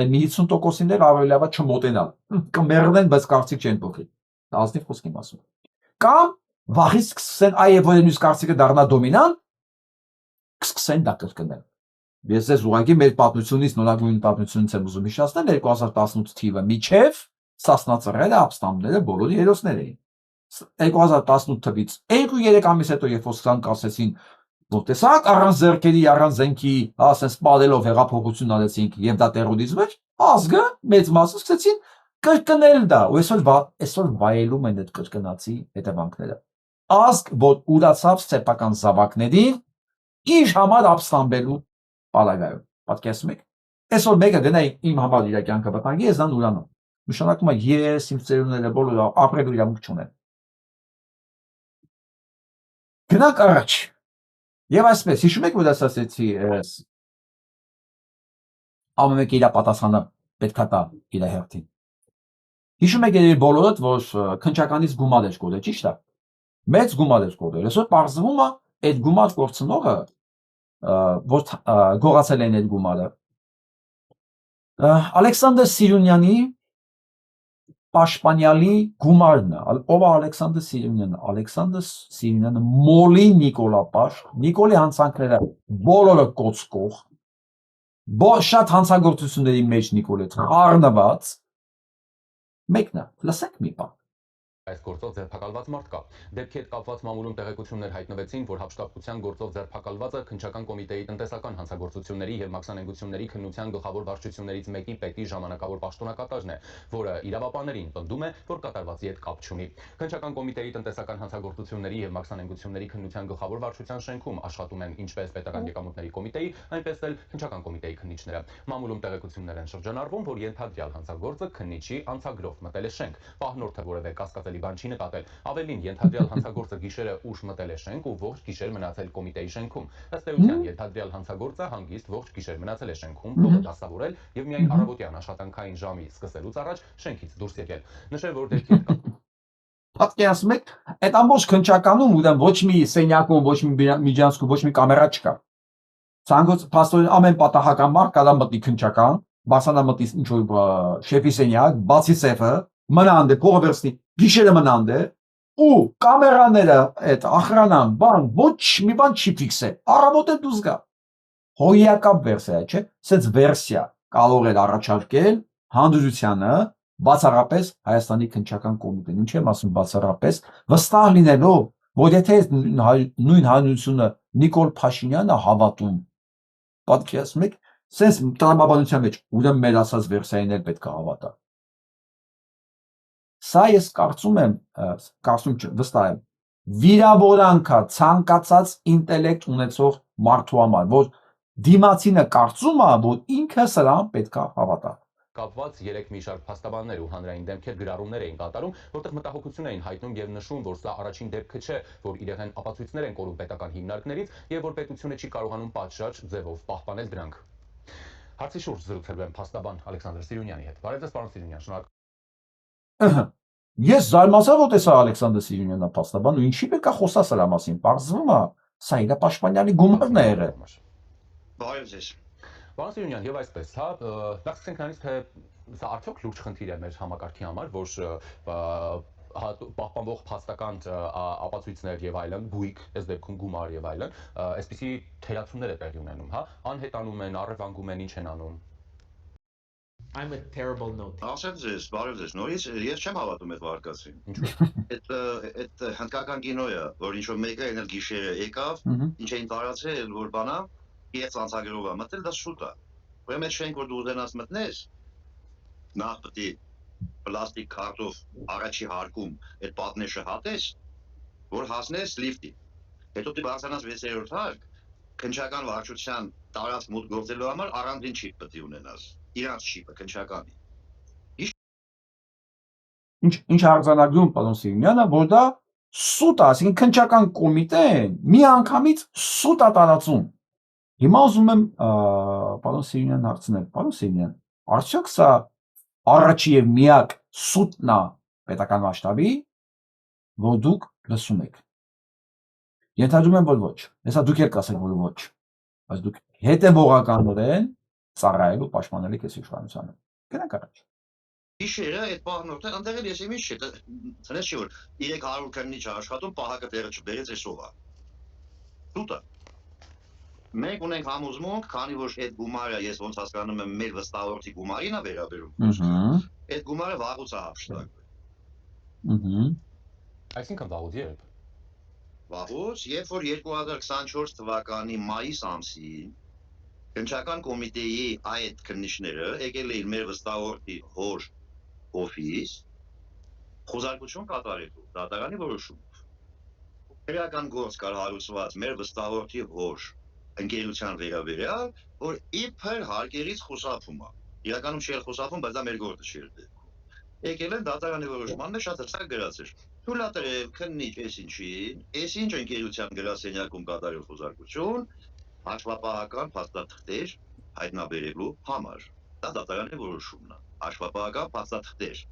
A: այդ մի 50%-ին էլ ավելի լավ է չմոտենալ։ Կմեռնեն, բայց կարծիք չեն փոխի։ Ազնիվ խոսք եմ ասում։ Կամ վաղից սկսեն, այ որ նույնիսկ կարծիքը դառնա դոմինանտ, կսկսեն դա կրկնել։ Ես ես ուղղակի մեր պատմությունից նորագույն պատմությունից եմ ուզում հիշեցնել 2018 թիվը միջև Սասնա ծռերը, ապստամբները բոլորի հերոսներ էին։ 2018 թվից 2-3 ամիս հետո երբ որ սրանք ասեցին, որ տեսակ առանց ձեռքերի, առանց զենքի, ասես սպալելով հեղափոխություն արեցինք եւ դա տերորիզմ էր, ազգը մեծ մասը սկսեցին կրկնել դա, ու այսօր վայելում են այդ կրկնածի հետևանքները։ Ազգ, որ ուրացավ սեփական զավակներին իր համար ապստամբելու պարագայում։ Պատկերացնում եք։ Այսօր մեկը գնա իմ համար իր կյանքը վտանգի, ես դան ուրանում։ Նշանակում է ես իմ ծերունները բոլորը ապրելու իրավունք չունեն։ Գնանք առաջ։ Եվ այսպես, հիշում եք, որ ասացեցի, ամեն մեկը իր պատասխանը պետքա տա իր հերթին։ Հիշում եք երևի բոլորդ, որ քնչականից գումար էր կորել, ճիշտ է։ Մեծ գումար էր կորել։ Այսօր պարզվում է, այդ գումար կորցնողը, որ գողացել են այդ գումարը, Ալեքսանդր Սիրունյանի պաշտպանյալի գումարն է։ Ով է Ալեքսանդր Սիրունյանը։ Ալեքսանդր Սիրունյանը մոլի Նիկոլա Պաշտ, Նիկոլի հանցանքները բոլորը կոծկող, շատ հանցագործությունների մեջ Նիկոլը խառնված, մեկն է, լսեք մի բան։
E: Այս գործով ձերբակալված մարդ կա։ Դեպքի հետ կապված մամուլում տեղեկություններ հայտնվեցին, որ հափշտակության գործով ձերբակալվածը քննչական կոմիտեի տնտեսական հանցագործությունների եւ մաքսանենգությունների քննության գլխավոր վարչություններից մեկի պետի ժամանակավոր պաշտոնակատարն է, որը իրավապահներին պնդում է, որ կատարվածի հետ կապ չունի։ Քննչական կոմիտեի տնտեսական հանցագործությունների եւ մաքսանենգությունների քննության գլխավոր վարչության շենքում աշխատում են ինչպես պետական եկամուտների կոմիտեի, այնպես էլ քննչական կոմիտեի քննիչները։ Մամուլում տեղեկություններ են շրջանառվում, որ ենթադրյալ հանցագործը քննիչի անցագրով մտել է շենք, պահնորդը որևէ կասկածելի բան չի նկատել։ Ավելին, ենթադրյալ հանցագործը գիշերը ուշ մտել է շենք ու ողջ գիշեր մնացել կոմիտեի շենքում։ Ըստ էության, ենթադրյալ հանցագործը հանգիստ ողջ գիշեր մնացել է շենքում, փողը դասավորել եւ միայն առավոտյան աշխատանքային ժամի սկսելուց առաջ շենքից դուրս եկել։ Նշել, որ դեպքի հետ
A: Պատկերացնում եք, այդ ամբողջ քննչականում ուրեմն ոչ մի սենյակում, ոչ մի միջանցքում, ոչ մի կամերա չկա։ Ցանկոց փաստորեն ամեն պատահական մարդ կարա մտնի քննչական, բացանա մտնի ինչ որ շեֆի սենյակ, բացի սեֆը, մնանդ է, փողը վերցնի, գիշերը մնանդ է, ու կամերաները, այդ ախրանան, բան, ոչ մի բան չի ֆիքսել։ Առավոտը դուրս գա։ Հոյակապ վերսիա, չէ՞։ Սենց վերսիա կարող է առաջարկել հանդուրժությանը բացառապես Հայաստանի քննչական կոմիտեն։ Ինչ եմ ասում բացառապես, վստահ լինելով, որ եթե նույն հանրությունը Նիկոլ Փաշինյանը հավատում, պատկերացնում եք, սենց տրամաբանության մեջ ուրեմն մեր ասած վերսիային էլ պետք է հավատա։ Սա ես կարծում եմ, վստահ եմ, վիրավորանք է ցանկացած ինտելեկտ ունեցող մարդու համար, որ դիմացինը կարծում է, որ ինքը սրան պետք է հավատա։
E: կապված 3 մի շարք փաստաբաններ ու հանրային դեմքեր գրառումներ էին կատարում, որտեղ մտահոգություն էին հայտնում եւ նշում, որ սա առաջին դեպքը չէ, որ իրեն ապացույցներ են կորում պետական հիմնարկներից եւ որ պետությունը չի կարողանում պատշաճ ձևով պահպանել դրանք։ Հարցի շուրջ զրուցել եմ փաստաբան Ալեքսանդր Սիրունյանի հետ։ Բարև ձեզ, պարոն Սիրունյան, շնորհակալ։
A: Ես զարմացա, որ տեսա Ալեքսանդր Սիրունյանը փաստաբան ու ինչի պետք է խոսա սրա մասին։ Պարզվում է, սա իր պաշտպանյալի գումարն է եղել։
D: Բարև ձեզ։
E: Պարոն Սիրունյան, եւ այսպես, հա, նախ սկսենք նրանից, թե սա արդյոք լուրջ խնդիր է մեր համակարգի համար, որ պահպանվող փաստական ապացույցներ եւ այլն, գույք, այս դեպքում գումար եւ այլն, այսպիսի թերացումներ է տեղի ունենում, հա, անհետանում են, առևանգում են, ինչ են անում։
F: I'm a terrible note.
D: Ասեմ ձեզ, բարև ձեզ, նորից ես չեմ հավատում այդ վարկածին։ Այդ հնդկական կինոյը, որ ինչ որ մեկը այն էլ գիշերը եկավ, ինչ էին տարածել, որ բանա, ես անցագրով եմ մտել, դա շուտ է։ Ուրեմն այդ շենք, որ դու ուզենաս մտնես, նախ պետք է պլաստիկ քարտով առաջի հարկում այդ պատնեշը հատես, որ հասնես լիֆտի։ Հետո դու բարձրանաս 6-րդ հարկ, քննչական վարչության տարած մուտք գործելու համար առանձին չիպ պետք է ունենաս։ Իրանց չիպը քննչականի։
A: Ինչ արձանագրում պարոն Սիրունյանը, որ դա սուտ է, այսինքն քննչական կոմիտեն մի անգամից սուտ է տարածում։ Հիմա ուզում եմ պարոն Սիրունյանն հարցնել, պարոն Սիրունյան, արդյոք սա առաջի եւ միակ սուտն է պետական մասշտաբի, որ դուք լսում եք։ Ենթադրում եմ, որ ոչ։ Հեսա դուք եք ասել, որ ոչ։ Բայց դուք հետևողականորեն ծառայելու պաշտպանել եք այս իշխանությանը։ Գնանք առաջ։
D: Իշերը այդ բանորտը ընդեղել ես իմիջ չէ, ցնես չի որ 300 քննիչ աշխատում պահակը տեղը չբերեց այսօվա։ Սուտը։ Մենք ունենք համոզմունք, քանի որ այդ գումարը ես ոնց հասկանում եմ մեր վստահորդի գումարին է վերաբերում։ Այդ գումարը վաղուց է հափշտակվել։
E: Այսինքն վաղուց երբ։
D: Վաղուց, երբ որ 2024 թվականի մայիս ամսին Քննչական կոմիտեի այդ քննիչները եկել էին մեր վստահորդի հոր օֆիս խոզարկություն կատարելու դատարանի որոշումով։ Քրեական գործ կար հարուցված մեր վստահորդի հոր ընկերության վերաբերյալ, որ իբր հարկերից խուսափում է։ Իրականում չէր խուսափում, բայց դա մեր գործը չէր դեպքում։ Եկել են դատարանի որոշման մեջ շատ հստակ գրած էր։ Թույլատրել քննիչ այսինչ ընկերության գրասենյակում կատարել խոզարկություն հաշվապահական փաստաթղթեր հայտնաբերելու համար։ Դա դատարանի որոշումն է։ Հաշվապահական փաստաթղթեր։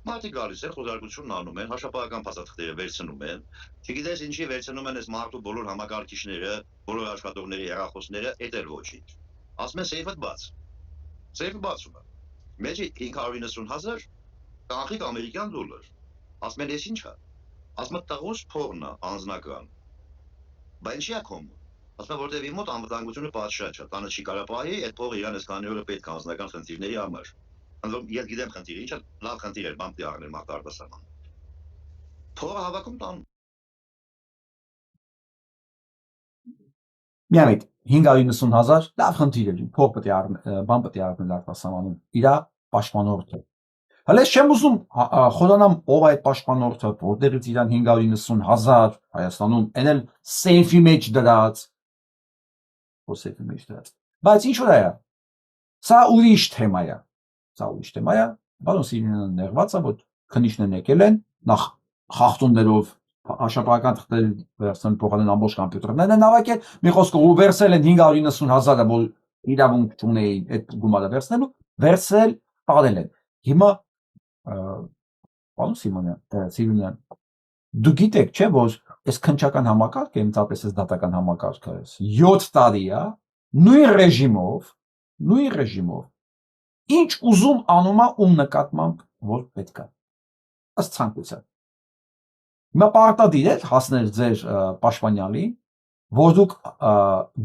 D: Մարդիկ գալիս են, խոզարկությունն անում են, հաշվապահական փաստաթղթերը վերցնում են։ Չգիտես ինչի վերցնում են այս մարդու բոլոր համակարգիչները, բոլոր աշխատողների հեռախոսները, այդ էլ ոչինչ։ Ասում են սեյֆը բաց։ Սեյֆը բացում է։ Մեջի 590,000 կանխիկ ամերիկյան դոլար։ Ասում են, ես ինչ է։ Ասում են տղուս փողն է անձնական։ Բայց ինչի է կոմ։ Ասում եմ, որտեվ իմ մոտ անվտանգությունը պատշաճ է, տանը չի կարա պահի, այդ փողը իրան այս քանի օրը պետք է անձնական խնդիրների համար։ Անդրոմ ես գիտեմ խնդիրը, ինչը լավ խնդիր էր, բան պիտի առնել մարտարդասական։ Փողը հավաքում տանում։
A: Միամիտ 590,000 լավ խնդիր է, փող պետք է առնել, բան պետք է առնել արտասահմանում։ Իրա պաշտպանորդը։ Հələ չեմ ուզում խորանամ ով այդ պաշտպանորդը, որտեղից իրան 590,000 Հայաստանում, այն էլ սեյֆի մեջ դրած։ Սեյֆի մեջ դրած։ Բայց ինչ որ է։ Սա ուրիշ թեմա է։ Սա ուրիշ թեմա է։ Բանոս իրեն ներված է, որ քննիչներն եկել են նախ խախտումներով հաշվապահական թղթեր վերցնել փոխանեն ամբողջ կոմպյուտերներն են հավաքել, մի խոսքով ու վերցել են 590,000-ը, որ իրավունք չունեին այդ գումարը վերցնելու, վերցրել, տալել են։ Հիմա պարոն Սիմոնյան, դու գիտեք, չէ՞ որ այս քննչական համակարգը, ընդհանրապես այս դատական համակարգը 7 տարի է, նույն ռեժիմով, ինչ ուզում անում է ում նկատմամբ որ պետք է։ Ըստ ցանկության։ Հիմա պարտադիր է հասնել ձեր պաշտպանյալին, որ դուք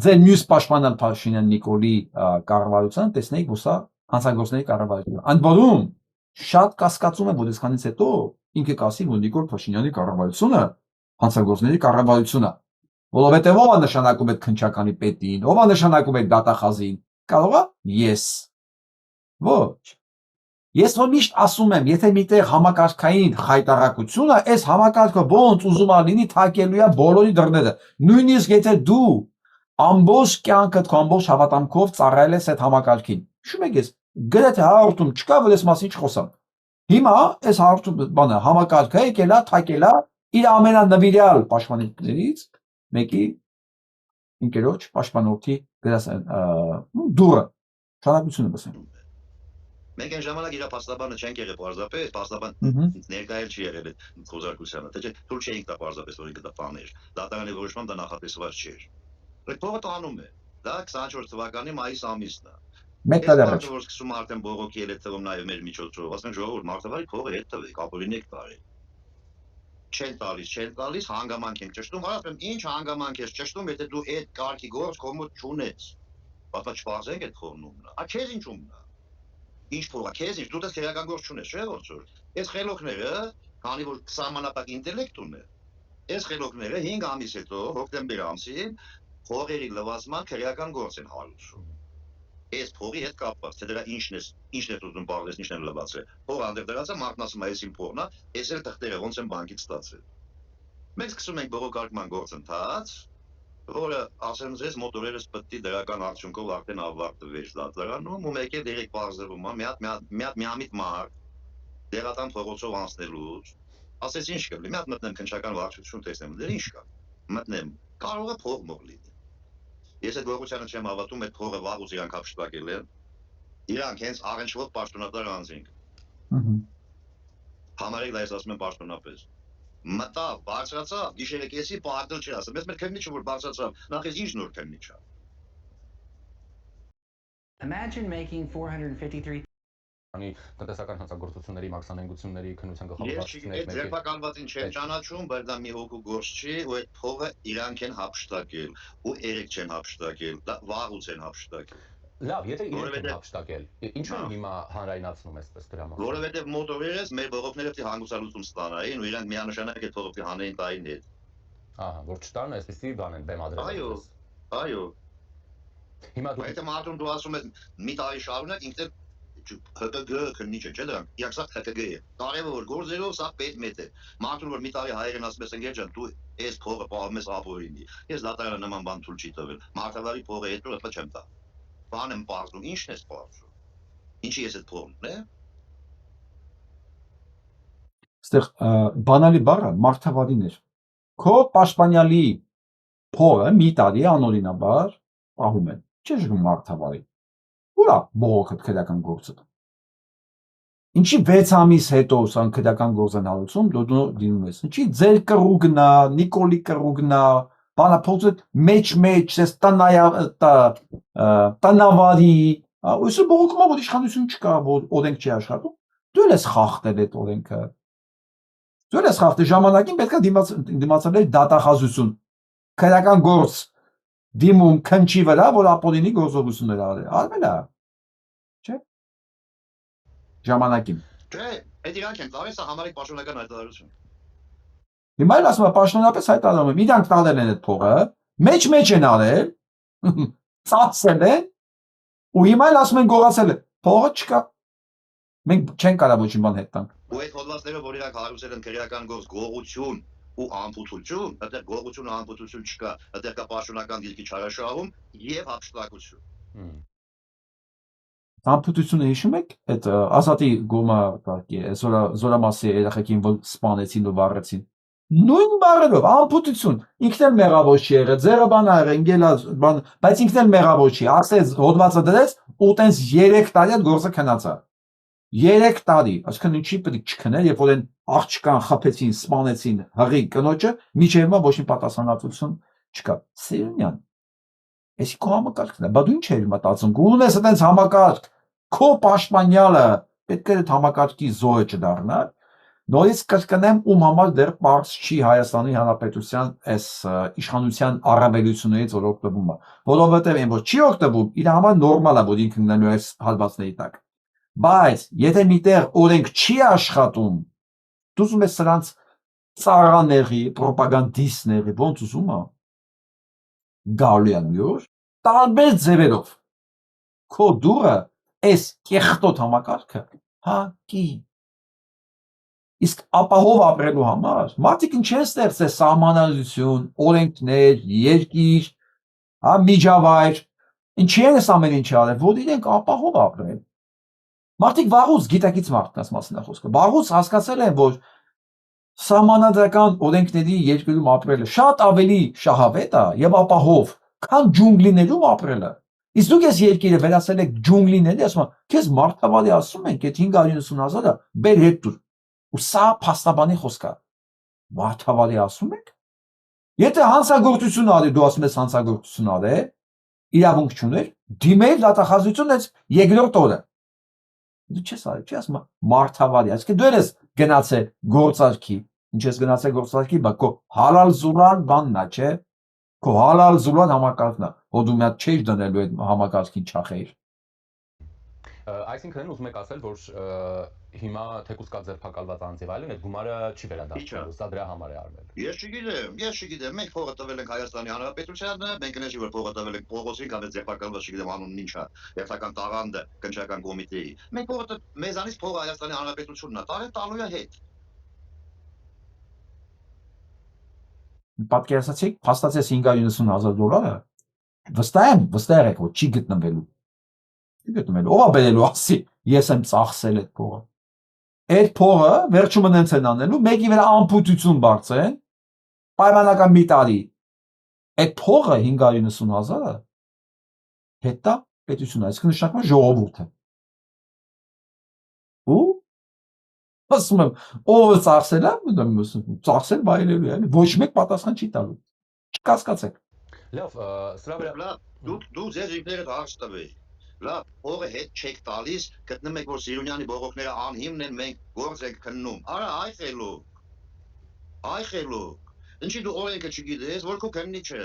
A: ձեր մյուս պաշտպանյալ Փաշինյան Նիկոլի կառավարությանը տեսնեիք, որ սա հանցագործների կառավարություն է։ Ընդ որում շատ կասկածում եմ, որ այսքանից հետո ինքը կասի, որ Նիկոլ Փաշինյանի կառավարությունը հանցագործների կառավարություն է։ Որովհետև ով է նշանակում այդ քննչականի պետին, ով է նշանակում այդ դատախազին։ Կարող է ես։ Ոչ։ Ես որ միշտ ասում եմ, եթե միտեղ համակարգային խայտարակություն է, այս համակարգը ոնց ուզում է լինի թակելու է բոլորի դռները։ Նույնիսկ եթե դու ամբողջ կյանքդ քո ամբողջ հավատամքով ծառայել ես այդ համակարգին։ Հիշում եք ես, գրեթե հաղորդում չկա, որ այս մասին չխոսամ։ Հիմա այս հաղորդում բանը համակարգը եկել է, թակել է իր ամենանվիրյալ պաշտպանիչներից մեկի ընկերոջ պաշտպանորդի դուրը շարունակությունը բսեն։
D: Մենք այն ժամանակ իր փաստաբանը չենք եղել պարզապես, փաստաբան ներկայել չի եղել այդ խոզարկությանը, թե չէ թույլ չէինք տա պարզապես որ ինքը դա բաներ։ Դատարանի որոշմամբ դա նախատեսված չէր։ Այդ փողը տանում է։ Դա 24 թվականի մայիս ամիսն է։
A: Մեկ տարի առաջ։
D: Որ սկսում արդեն բողոքել է թվում նաև մեր միջոցով, ասեն ժողովուրդ մարտավարի փողը հետ տվեք, ապօրինեք տարի։ Չեն տալիս, հանգամանք են ճշտում, ասում ինչ հանգամանք ես ճշտում, եթե դու այդ կարգի գործ քո մոտ չունես։ Բայց չփարզենք այդ փողնումն։ Ա քեզ ինչ ունն է։ Ինչ փողա քեզ ինչ դու դες քերական գործ չունես, չէ՞ ոնց որ։ Այս խելոքները, քանի որ սահմանապակ ինտելեկտ ունեն, այս խելոքները 5 ամիս հետո, հոկտեմբեր ամսին, փողերի լվացման քերական գործ են հարուցում։ Այս փողի հետ կապված, թե դրա ինչն է ուզում բաղլես, ինչն է լվացել։ Փողը անդր դրած է, մարդն ասում է, այս իմ փողն է, այս էլ թղթերը ոնց են բանկից ստացել։ Մենք սկսում ենք բողոքարկման գործընթաց, որը ասեմ ձեզ մոտ օրերս պետք է դրական արդյունքով արդեն ավարտվեր դատարանում, ու մեկ էլ երեք բարձրվում է, միամիտ մարդ դերատան փողոցով անցնելուց, ասես ինչ կլինի, մի հատ մտնեմ քննչական վարչություն տեսնեմ, դեր ինչ կա։ Մտնեմ, կարող է փող մող լինի։ Ես այդ գողությանը չեմ հավատում, այդ փողը վաղուց իրանք հափշտակել են։ Իրանք հենց առնչվող պաշտոնատար անձինք։ Համարեք լայս ասում եմ պաշտոնապես։ Մտա, բարձրացավ, գիշերը կեսի պարտել չի ասում։ Ես մեր քննիչը որ բարձրացավ, նախ ես ինչ նոր քննիչ է։
G: Imagine making 453
E: Անի տնտեսական հանցագործությունների, մաքսանենգությունների քննության գլխավոր
D: Ես
E: վարչություններից
D: չգիտեմ, ձերբակալվածին չեմ ճանաչում, բայց դա մի հոգու գործ չի, ու այդ փողը իրանք են հափշտակել, ու երեք չեն հափշտակել, դա վաղուց են հափշտակել։
E: Լավ, եթե իրենք են հափշտակել, ինչու են հիմա հանրայնացնում այսպես դրա մասին։
D: Որովհետև մոտորերս մեր բողոքները պետք է հանգուցալուծում ստանային, ու իրանք միանշանակ այդ փողը պետք է հանեին տային հետ։
E: Ահա, որ չտան այսպեսի բան են բեմադրել։
D: Այո, այո։
E: Հիմա դու
D: Այդ մարդուն դու ասում ես մի տարի շարունակ ինքն ՀԿԳ քննիչը չէ դրանք, իրանք սա ՀԿԳ է։ Կարևոր գործերով սա պետ մեծ է։ Մարդուն որ մի տարի հայերեն ասում ես ընկեր ջան, դու այս փողը պահում ես ապօրինի։ Ես դատարանը նման բան թույլ չի տվել։ Մարդավարի փողը հետո ըլը չեմ տա։ Բան եմ պարզում, ի՞նչն ես պարզում։ Ինչի ես այդ փողն է։
A: Այստեղ բանալի բառը մարդավարին էր։ Քո պաշտպանյալի փողը մի տարի անօրինաբար պահում են։ Չէ՞ ժգում մարդավարի։ Ուրա բողոքդ քրական գործը։ Ինչի 6 ամիս հետո սան քրական գործ են հալուցում, դու դինում ես։ Ինչի ձեր կռուգնա, Նիկոլի կռուգնա, բանա փողը մեջ, ես տնավարի, ույսը բողոքումա որ իշխանություն չկա, որ օրենք չի աշխատում, դու ես խախտել այդ օրենքը։ Դու ես խախտել ժամանակին պետք է դիմացել դատախազություն, քրական գործ դիմում քնչի վրա, որ ապօրինի գործողություններ արվել է, չէ՞։ Ժամանակին։
D: Չէ, այդ իրանք են տալիս, սա համարեք պաշտոնական հայտարարություն։
A: Հիմա էլ ասում եմ պաշտոնապես հայտարարում եմ, իրանք տալել են այդ փողը, մեջ են արել, ծախսել են, ու հիմա էլ ասում են գողացել է, փողը չկա։ Մենք չենք կարող ոչինչ բան հետ տանք։
D: Ու այդ հոդվածները, որ իրանք հարուցել են քրեական գործ գողություն ու անփութություն, այդտեղ գողություն ու անփութություն չկա, այդտեղ կա պաշտոնական դիրքի չարաշահում եւ հափշտակություն։
A: Անփութությունը հիշում եք, այդ Ազատի գոմա զորամասի երեխեքին որ սպանեցին ու վառեցին։ Նույն բառերով անփութություն, ինքն էլ մեղավոր չի եղել, ձերը բան ա եղել, ինգելա բան, բայց ինքն էլ մեղավոր չի, ասես հոդվածը դրեց ու տենց 3 տարի այդ գործը քնած է։ 3 տարի, այսինքն ինչի պետք է չքնել, երբ որ այն աղջկան խփեցին, սպանեցին հղի կնոջը, միջև մա ոչ մի պատասխանատվություն չկա։ Սիրունյան, էսի քո համակարգն է, բա դու ինչ ես մտածում, գուլուն ես այդպես համակարգ, քո պաշտպանյալը պետք է այդ համակարգի զոհը չդառնա։ Նորից կրկնեմ, ում համար դեռ պարզ չի Հայաստանի Հանրապետության այս իշխանության առավելություններից որ օգտվում է, որովհետև այն որ չի օգտվում, իր համար նորմալ է, որ ինքն ունենալու այս հալվածների տակ։ Բայց եթե միտեղ օրենք չի աշխատում, դու ուզում ես սրանց ծառաների, պրոպագանդիստների, ոնց ուզում է, գալու է նոր, տարբեր ձևերով, քո դուրը այս կեղտոտ համակարգը հակի։ Իսկ ապահով ապրելու համար մարդիկ ինչ են ստեղծել սահմանադրություն, օրենքներ, երկիր, միջավայր, ինչի են այս ամեն ինչը արել, որ իրենք ապահով ապրեն։ Մարդիկ վաղուց գիտակից մարդկանց մասին է խոսքը։ Վաղուց հասկացել են, որ սահմանադրական օրենքների երկրում ապրելը շատ ավելի շահավետ է եւ ապահով, քան ջունգլիներում ապրելը։ Իսկ դուք ես երկիրը վերածել եք ջունգլիների, ասում եմ, քեզ մարդավարի ասում են, այդ 590,000-ը բեր հետ դուր։ Ու սա փաստաբանի խոսք է։ Մարդավարի ասում եք։ Եթե հանցագործություն արի, դու ասում ես հանցագործություն արի, իրավունք չուներ, դիմել դատախազություն ես երկրորդ օրը։ Դու չես արի, չի ասում մարդավարի, այսինքն դու ես գնացել գործարքի, ինչ ես գնացել գործարքի, բա քո հալալ զուրան բանն է, չէ՞։ Քո հալալ զուրան համակարգն է, որ դու մի հատ չես դնելու այդ համակարգին չախեիր։
E: Այսինքն ուզում եք ասել, որ հիմա թեկուզ կա ձերբակալված անձև այլն, այդ գումարը չի վերադարձնելու, սա դրա համար է արվել։
D: Ես չգիտեմ, մենք փողը տվել ենք Հայաստանի Հանրապետությանը, մենք նշի որ փողը տվել ենք Պողոսին, կամ ձերբակալված չգիտեմ անունն ինչ է, երթական տաղանդը, քննչական կոմիտեի։ Մենք փողը մեզանից փողը Հայաստանի Հանրապետությունն է, տալու է հետ։
A: Պատկերացրեք, փաստացես 590,000 վստահ եք, որ չի գտնվելու։ Ով է բերելու ասի, ես եմ ծախսել այդ փողը։ Այդ փողը վերջում ընենց են անելու, մեկի վրա անփութություն բարձեն, պայմանական մի տարի։ Այդ փողը 590,000-ը հետա պետությունը, այսինքն նշանակում է ժողովուրդը։ Ու Ասում եմ, ով ծախսել է, ծախսել բայրելու է, ոչ մեկ պատասխան չի տալու։ Չկասկածեք։
E: Լավ, սրա վրա
D: Լավ, դու ձեր ինքներդ հարց տվեք։ Լավ, ողը հետ չեք տալիս, գտնում եք, որ Սիրունյանի բողոքները անհիմն են, մենք գործ ենք քննում։ Արա, այ խելոք։ Ինչի դու օրենքը չգիտես, որ քո քննիչը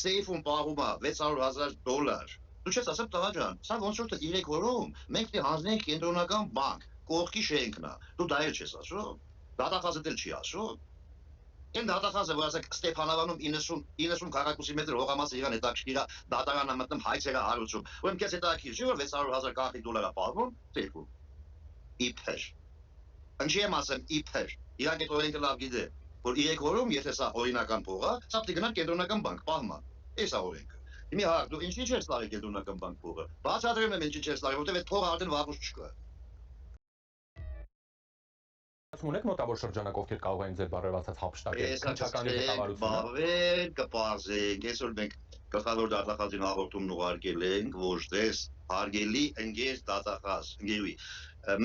D: սեյֆում պահում է $600,000։ Դու չես ասում տղա ջան, սա ոնց որ 3 օրում մենք դե հանձնենք կենտրոնական բանկ, կողքի շենքն է։ Դու դա էլ չես ասում։ Դատախազը դել չի ասում։ Այն դատախազը, որ ասեք Ստեփանավանում 90 քառակուսի մետր հողամասը իրան հետաքրքիր է, դատարանը մտնում հայցերը հարուցում։ Ուրեմն քեզ հետաքրքիր չի որ $600,000 կանխիկ դոլար է պահվում, սեյֆում։ Իբր։ Ինչի եմ ասեմ իբր։ Իրանք այդ օրենքը լավ գիտե, որ 3 օրում, եթե սա օրինական փող է, սա պետք է գնա կենտրոնական բանկ պահման։ Էս է օրենքը։ Հիմա հա դու ինչի՞ չես տարի կենտրոնական բանկ փողը։ Բացատրեմ եմ ինչի չես տարի, որովհետև այդ փողը արդեն վաղուց չկա։
E: ունեք մոտավոր շրջանակ ովքեր կարող են ձեր բարերացած հապշտակել քննչականի ղեկավարությունը։
D: Բավեր կպարզենք, այսօր մենք գլխավոր դատախազին հաղորդումն ուղարկել ենք, ոչ դες հարգելի ընկեր դատախազ, ընկերուի։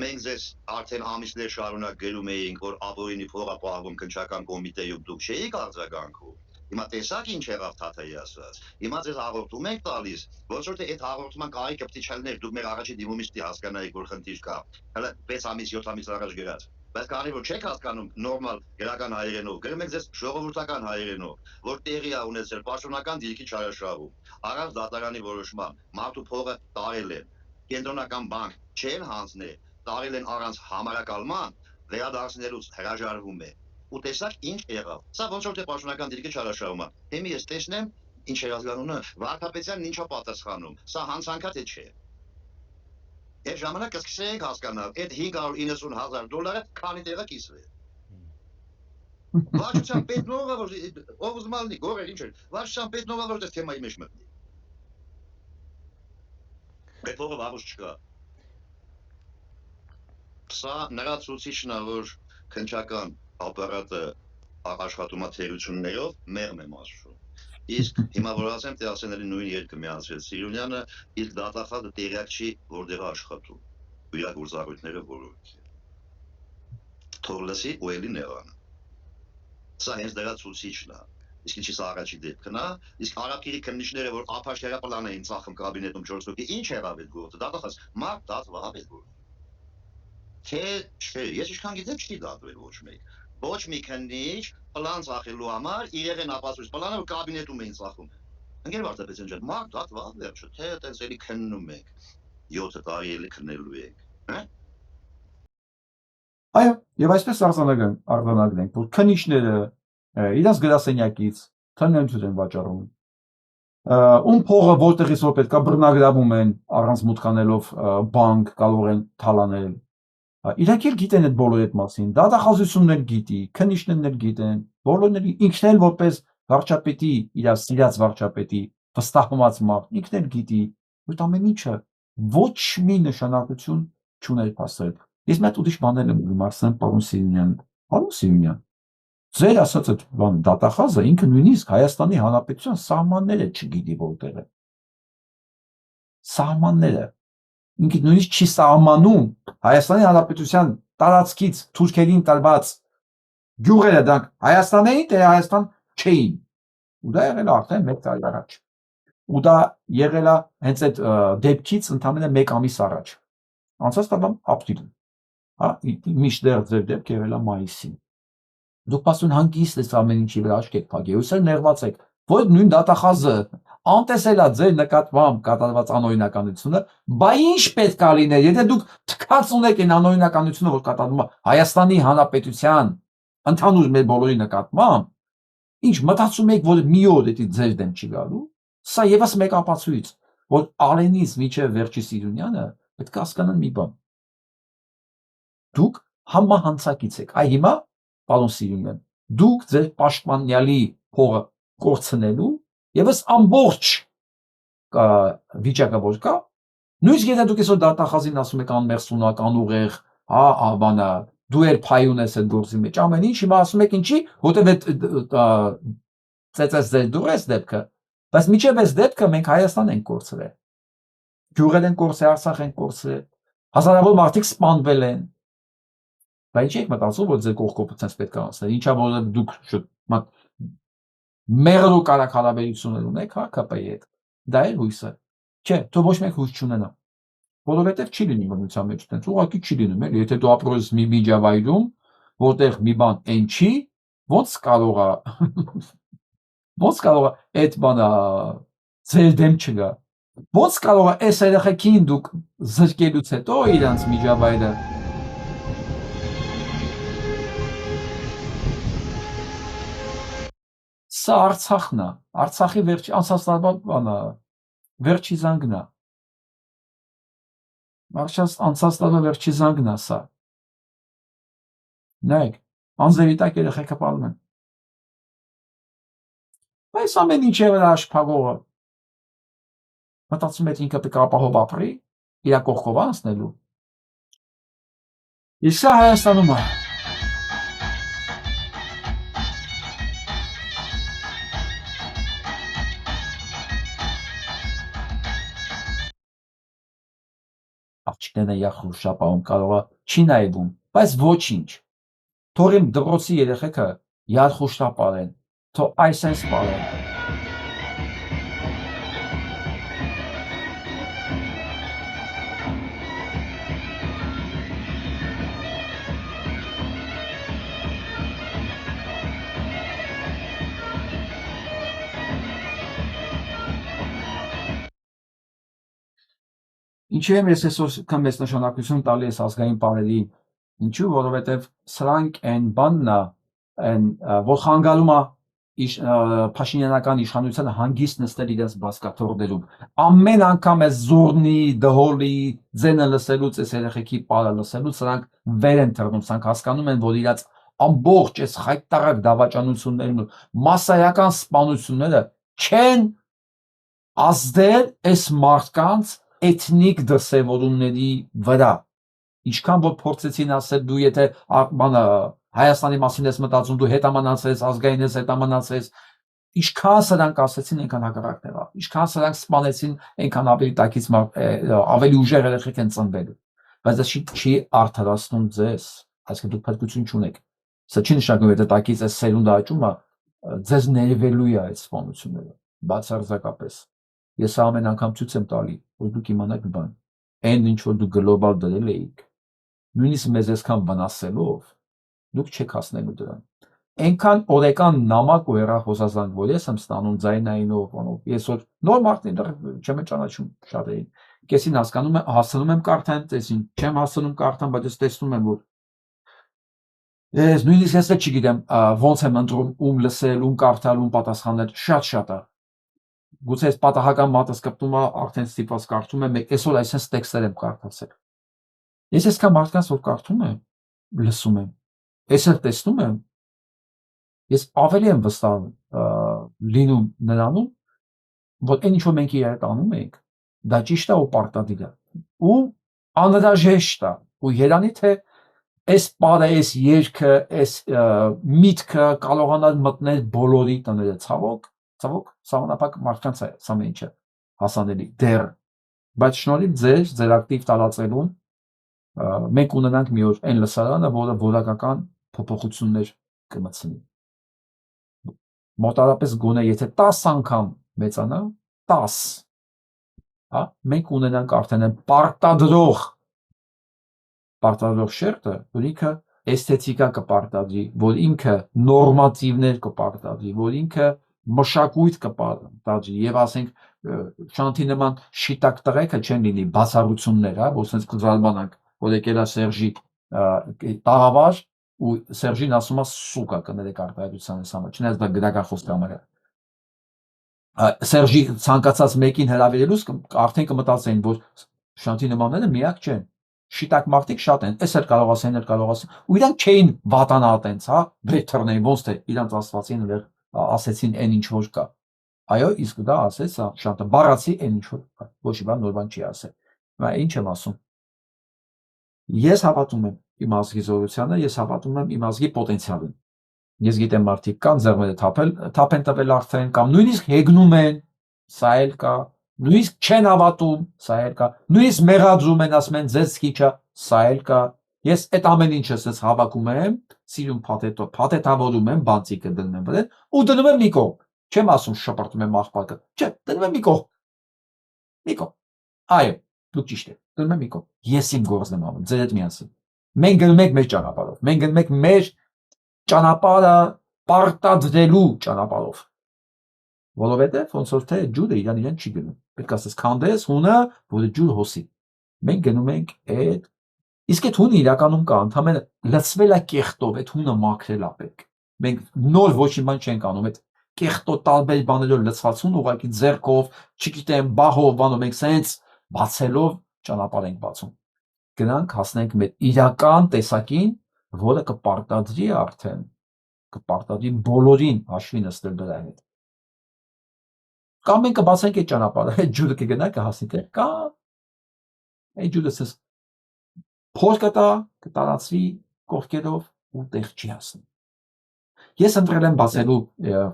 D: Մենք ձեզ արդեն ամիսներ շարունակ գրում էինք, որ ապօրինի փողը պահվում քննչական կոմիտեում դուք չէիք արձագանքում։ Հիմա տեսակ ինչ եղավ Թաթեի ասած։ Հիմա ձեզ հաղորդում ենք տալիս, ոչ որ թե այդ հաղորդման կարիքը պետք է չլներ, դուք մեր առաջի դիմումից պիտի հասկանայիք, որ խնդիր կա։ Հələ 6 ամիս, 7 ամիս առաջ գրած։ Բայց քանի որ չեք հասկանում նորմալ գրական հայերենով, գրում եք ձեզ ժողովրդական հայերենով, որ տեղի է ունեցել պաշտոնական դիրքի չարաշահում, առանց դատարանի որոշման, մարդու փողը տարել են, կենտրոնական բանկ չեն հանձնել, տարել են առանց համարակալման, վերադարձնելուց հրաժարվում է։ Ու տեսակ ինչ եղավ։ Սա ոնց որ թե պաշտոնական դիրքի չարաշահում է։ Հիմա ես տեսնեմ ինչ է ազգանունը, Վարդապետյանն ինչա պատասխանում։ Սա հանցանքա թե չէ։ Այդ ժամանակ սկսենք հասկանալ, այդ $590,000 քանի տեղը կիսվի։ Վարչության պետնովը, ով ուզում ալնի, գորեր ինչ էր, վարչության պետնովը, որ դες թեմայի մեջ մտնի։ Այդ փողը վաղուց չկա։ Սա նրա ցուցիչն է, որ քննչական ապարատը աշխատում է թերություններով, մեղմ եմ ասում։ Իսկ հիմա որ ասեմ, թե ասեների նույն երկը միացրել Սիրունյանը, իր դատախազը տեղյակ չի, որտեղ աշխատում։ Ու իր գործառույթները որոշ։ Թող լսի ու էլի նեղանը։ Սա հենց դրա ցուցիչն է։ Իսկ ինչի սա առաջի դեպքն է, իսկ արաբկիրի քննիչները, որ ապաշտարապլան էին ծախում կաբինետում 4 հոգի, ինչ եղավ այդ գործը։ Դատախազ մարդ դատվավ այդ գործը։ Թե չէ, ես ինչքան գիտեմ չի դատվել ոչ մեկ։ Ոչ մի քննիչ պլան ծախելու համար իրեն ապացույց պլանը որ կաբինետում էին ծախում։ Ընկեր Վարդապետյան ջան, մարդ դատվավ վերջը, թե այտենց էլի քննում եք։ 7 տարի էլի քննելու եք, հա։
A: Այո, եւ այսպես արձանագրենք, որ քննիչները իրաց գրասենյակից քննություն են վաճառում։ Ում փողը որտեղից որ պետքա բռնագրավում են առանց մուտք անելով բանկ կարող են թալանել։ Իրանք էլ գիտեն այդ բոլորի այդ մասին, դատախազությունն էլ գիտի, քննիչներն էլ գիտեն, բոլորն էլ ինքն էլ որպես վարչապետի, իր սիրած վարչապետի վստահված մարդ, ինքն էլ գիտի, որ ամեն ինչը ոչ մի նշանակություն չուներ փաստել։ Ես մի հատ ուրիշ բաներ եմ ուզում ասեմ պարոն Սիրունյան։ Պարոն Սիրունյան, ձեր ասած այդ բան դատախազը ինքը նույնիսկ Հայաստանի Հանրապետության սահմանները չգիտի որտեղ է։ Սահմանները ինքը նույնիսկ չի սահմանում Հայաստանի Հանրապետության տարածքից թուրքերին տրված գյուղերը դրանք Հայաստան էին, թե Հայաստան չէին։ Ու դա եղել է արդեն 1 տարի առաջ։ Ու դա եղել է հենց այդ դեպքից ընդամենը 1 ամիս առաջ։ Անցած տարվա ապրիլին։ Հա, միշտեր ձեր դեպքը եղել է մայիսին։ Դուք ասում հանգիստ ես ամեն ինչի վրա աչք եք փակել, ուսել նեղված եք, որ նույն դատախազը անտեսել է ձեր նկատմամբ կատարված անօրինականությունը, բա ինչ պետք է լիներ, եթե դուք թքած ունեք այն անօրինականությունը, որ կատարվում է Հայաստանի Հանրապետության ընդհանուր մեր բոլորի նկատմամբ, ինչ մտածում եք, որ մի օր դա ձեր դեմ չի գալու, սա եւս մեկ ապացույց, որ Ալենից մինչև վերջի Սիրունյանը պետք է հասկանան մի բան։ Դուք համահանցակից եք, այ հիմա պարոն Սիրունյան, դուք ձեր պաշտպանյալի փողը կորցնելու եւս ամբողջ վիճակը որ կա, նույնիսկ եթե դուք այսօր դատախազին ասում եք անմեղսունակ, անուղեղ, հա, բանա, դու էլ փայ ունես այդ գործի մեջ, ամեն ինչ, հիմա ասում եք ինչի, որտեւ ծեծես ձեր դուրս դեպքը, բայց միջև այս դեպքը մենք Հայաստան ենք կորցրել, գյուղեր են կորցրել, Արցախ են կորցրել, հազարավոր մարդիկ սպանվել են, Բայց ինչ եք մտածում, որ ձեր կողքով ցած պետք է անցնել։ Ինչա որ դուք մեղրու կարակ հարաբերություններ ունեք, հա, ԿՊ-ի հետ։ Դա է հույսը։ Չէ, թող ոչ մեկ հույս չունենա։ Որովհետև չի լինի բնության մեջ տենց, ուղղակի չի լինում, էլի, եթե դու ապրում ես մի միջավայրում, որտեղ մի բան այն չի, ո՞նց կարող է այդ բանը ձեր դեմ չգա։ Ո՞նց կարող է այս երեխեքին դուք զրկելուց հետո իրանց միջավայրը Սա Արցախն է, Արցախի անցած տարվա բանը, վերջի զանգն է։ Անցած տարվա վերջի զանգն է սա։ Նայեք, անձերի տակ երեխեքը պարում են։ Այս ամեն ինչի վրա աշխփագողը մտածում է ինքը պետք է ապահով ապրի, իր կողքով անցնելու։ Իսկ սա Հայաստանում է։ Աղջիկներն յա խրուշապահում կարող է չի նայվում, բայց ոչինչ։ Թող իմ դպրոցի երեխեքը յա խրուշապահեն, թող այսպես պահեն։ Ինչու եմ ես այսօր կամ ես նշանակություն տալի ես ազգային պարերին, ինչու, որովհետև սրանք այն բանն է, որ խանգարում է Փաշինյանական իշխանությանը հանգիստ նստել իրենց բազկաթոռներում։ Ամեն անգամ այս զուռնի, դհոլի, ձենը լսելուց, այս երեխեքի պարը լսելուց սրանք վեր են թռնում, սրանք հասկանում են, որ իրաց ամբողջ այս խայտարակ դավաճանություններն ու մասսայական սպանությունները չեն ազդել այս մարդկանց էթնիկ դրսևորումների վրա, ինչքան որ փորձեցին ասել դու եթե բանը Հայաստանի մասին ես մտածում դու հետամանացես, ազգային ես հետամանացես, ինչքան սրանք ասեցին այնքան հակառակն եղավ, ինչքան սրանք սպանեցին այնքան ավելի տակից ավելի ուժեղ երեխեք են ծնվելու, բայց դա չի արդարացնում ձեզ, այսինքն դուք փրկություն չունեք, սա չի նշանակում եթե տակից այս սերունդը աճում է, ձեզ ներվելու է այդ սպանությունները, բացարձակապես։ Ես ամեն անգամ ցույց եմ տալի, որ դուք իմանաք բան, այն ինչ որ դուք գլոբալ դրել էիք, նույնիսկ մեզ այսքան վնասելով, դուք չեք հասնելու դրան։ Այնքան օրեկան նամակ ու հեռախոսազանգ, որ ես եմ ստանում ձայնայինով, բանով, ես որ նոր մարդն դեռ չեմ ճանաչում շատերին, կեսին հասկանում եմ, հասնում եմ կարդան, տեսին, չեմ հասնում կարդան, բայց ես տեսնում եմ, որ ես նույնիսկ ես չգիտեմ ոնց եմ ընտրում ում լսել, ում կարդալ, ում պատասխանել, շատ է։ Գուցե այս պատահական մատս կպտում է, արդեն ստիպված կարդում եմ, այսօր այսպես տեքստեր եմ կարդացել։ Ես այսքան մարդկանց որ կարդում եմ, լսում եմ, այսօր տեսնում եմ, ես ավելի եմ վստահ լինում նրանում, որ այն ինչ որ մենք իրար անում ենք, դա ճիշտ է ու պարտադիր է, ու անհրաժեշտ է, ու երանի թե այս պարը, այս երգը, այս միտքը կարողանալ մտնել բոլորի տները, ցավոք, սահմանափակ մարդկանց է սա ինչը հասանելի դեռ, բայց շնորհիվ ձեր ակտիվ տարածելուն մենք ունենանք մի օր այն լսարանը, որը որակական փոփոխություններ կմտցնի։ Մոտարապես գոնե եթե 10 անգամ մեծանա, 10, հա, մենք ունենանք արդեն պարտադրող շերտը, որ ինքը էսթետիկա կպարտադրի, որ ինքը նորմատիվներ կպարտադրի, որ ինքը մշակույթ կպարտադրի եւ ասենք շանթի նման շիտակ տղեկը չեն լինի բացառություններ, հա, որ sense կզարմանանք, որ եկել է Սերժի տաղավար ու Սերժին ասում է սուկա կներեք արտահայտության համար, չնայած դա գրական խոստամար է։ Սերժի ցանկացած մեկին հրավիրելուց արդեն կմտածեին, որ շանթի նմանները միակ չեն։ Շիտակ մարդիկ շատ են, այս էլ կարող ասեն, էլ կարող ասեն, ու իրանք չէին վատանա տենց, հա, վեր թռնեին, ոնց թե իրանք աստվածին վեր ասեցին այն ինչ որ կա։ Այո, իսկ դա ասեց, շատը բառացի այն ինչ որ կա, ոչ մի բան նոր բան չի ասել։ Բայց ինչ եմ ասում։ Ես հավատում եմ իմ ազգի զորությանը, ես հավատում եմ իմ ազգի պոտենցիալին։ Ես գիտեմ մարդիկ կան ձեռները թափ են տվել արդեն, կամ նույնիսկ հեգնում են, սա էլ կա, նույնիսկ չեն հավատում, սա էլ կա, նույնիսկ մեղադրում են, ասում են ձեզ քիչ է, սա էլ կա, Ես այդ ամեն ինչը ես հավաքում եմ, սիրուն փաթեթավորում եմ, բանցիկը դնում եմ վրա ու դնում եմ մի կողմ։ Չեմ ասում շպրտում եմ աղբակը։ Չէ, դնում եմ մի կողմ։ Մի կողմ։ Այո, դուք ճիշտ եք։ Դնում եմ մի կողմ։ Ես իմ գործն եմ անում, ձեր հետ միասին։ Մենք գնում ենք մեր ճանապարհով։ Մենք գնում ենք մեր ճանապարհը պարտադրելու ճանապարհով։ Որովհետև ոնց որ թե ջուրը իրան չի գնում։ Պետք է ասես քանդես հունը, որը ջուր հոսի։ Մենք գնում ենք այդ իսկ այդ հունը իրականում կա, ընդհանրապես լցվել է կեղտով, այդ հունը մաքրել է պետք։ Մենք նոր ոչ մի բան չենք անում, այդ կեղտո տարբեր բաներով լցված հուն ուղղակի ձեռքով, չգիտեմ, բահով, բանով մենք սենց բացելով ճանապարհ ենք բացում։ Գնանք հասնենք մեր իրական տեսակին, որը կպարտադրի արդեն, կպարտադրի բոլորին հաշվի նստել դրա հետ։ Կամ մենք կբացենք այդ ճանապարհը, այդ ջուրը կգնա կհասնի տեղ, կամ այդ ջուրը ցես փոս կտարածվի կողքերով ու տեղ չի հասնի։ Ես ընտրել եմ բացելու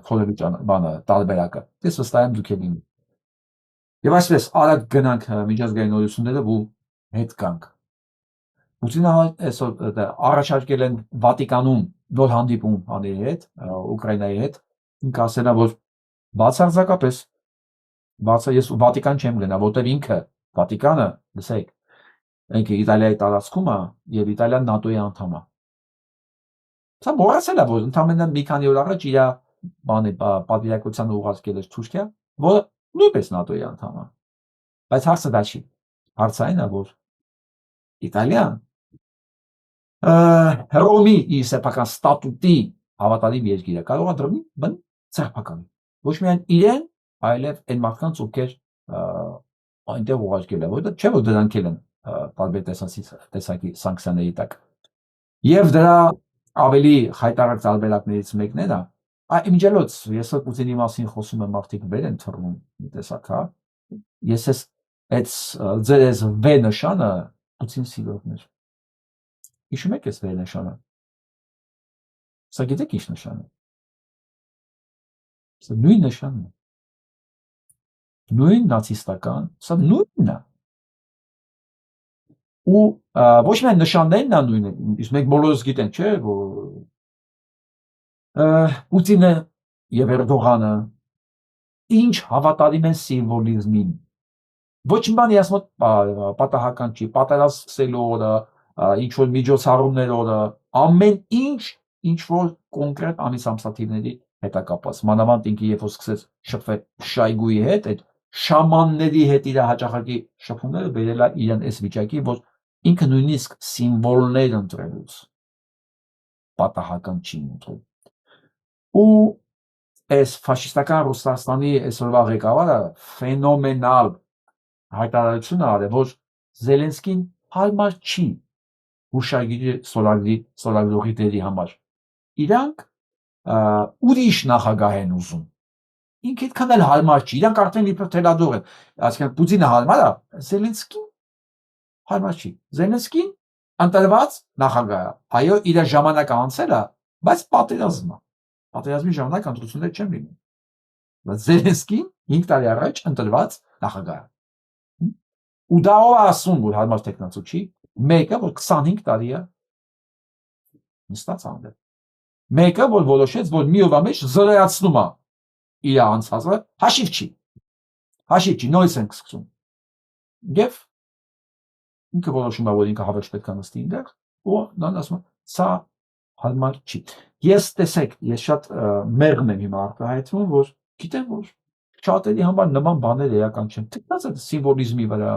A: փոլերի բանը տարբերակը։ Ես վստահ եմ դուք եք։ Եվ այսպես արագ գնանք միջազգային նորությունները ու հետ գանք։ Պուտինը այսօր առաջարկել են Վատիկանում նոր հանդիպում անել հետ, Ուկրաինայի հետ։ Ինքը ասել է, որ բացարձակապես ես Վատիկան չեմ գնա, որտեղ ինքը Վատիկանը, լսեք, ինքը Իտալիայի տարածքում է եւ Իտալիան ՆԱՏՕ-ի անդամ է։ Սա մոռացել է, որ ընդամենը մի քանի օր առաջ իր բանի պատվիրակությանը ուղարկել էր Թուրքիա, որը նույնպես ՆԱՏՕ-ի անդամ է։ Բայց հարցը դա չի։ Հարցը այն է, որ Իտալիան Հռոմի իր սեփական ստատուտի հավատարիմ երկիր է, կարող է դրնի բն սեփականի։ Ոչ միայն իրեն, այլև այն մարդկանց, ովքեր այնտեղ ուղարկել է, որովհետև չէ որ դրանք են տարբեր տեսակի սանկցիաների տակ։ Եվ դրա ավելի խայտարակ տարբերակներից մեկն է, իմջելոց, ես Պուտինի մասին խոսում եմ, մարդիկ վեր են թռնում մի տեսակ, հա։ Ես այս ձեր այս V նշանը Պուտին սիրողներ։ Հիշում եք այս V նշանը։ Սա գիտեք ինչ նշան է։ Սա նույն նշանն է։ Նույն նացիստական, սա նույնն է։ Ու ոչ միայն նշաններն է նույնը, իսկ մենք բոլորս գիտենք, չէ, որ Պուտինը եւ Էրդողանը ինչ հավատարիմ են սիմվոլիզմին։ Ոչ մի բան իրաց մոտ պատահական չի, պատերազմելու օրը, ինչ որ միջոցառումներ օրը, ամեն ինչ որ կոնկրետ ամիսամսաթիվների հետ է կապված։ Մանավանդ ինքը երբ որ սկսեց շփվել Շայգուի հետ, այդ շամանների հետ իր հաճախակի շփումները բերել է իրեն այս վիճակի, որ ինքը նույնիսկ սիմվոլներ ընտրելուց պատահական չի ընտրել։ Ու այս ֆաշիստական Ռուսաստանի այսօրվա ղեկավարը ֆենոմենալ հայտարարություն արել, որ Զելենսկին հարմար չի հուշագիրի սորագրողի դերի համար։ Իրանք ուրիշ նախագահ են ուզում։ Ինքը այդքան էլ հարմար չի, իրանք արդեն իբր թելադող են։ Այսինքն Պուտինը հարմար է, Զելենսկին հարմար չի։ Զելենսկին ընտրված նախագահ է։ Այո, իր ժամանակը անցել է, բայց պատերազմ է։ Պատերազմի ժամանակ ընտրություններ չեն լինում։ Բայց Զելենսկին 5 տարի առաջ ընտրված նախագահ է։ Ու դա ով ասում, որ հարմար տեխնացու չի, մեկը, որ 25 տարի է նստած անդր։ Մեկը, որ որոշեց, որ մի օրվա մեջ զրոյացնում է իր անցածը, հաշիվ չի, նորից ենք սկսում։ Եվ ինքը որոշում է, որ ինքը հավերժ պետք է նստի ինտեղ, ու նա ասում է, սա հարմար չի։ Ես տեսեք, ես շատ մեղմ եմ հիմա արտահայտվում, որ գիտեմ, որ շատերի համար նման բաներ էական չեն։ Թքած է սիմվոլիզմի վրա,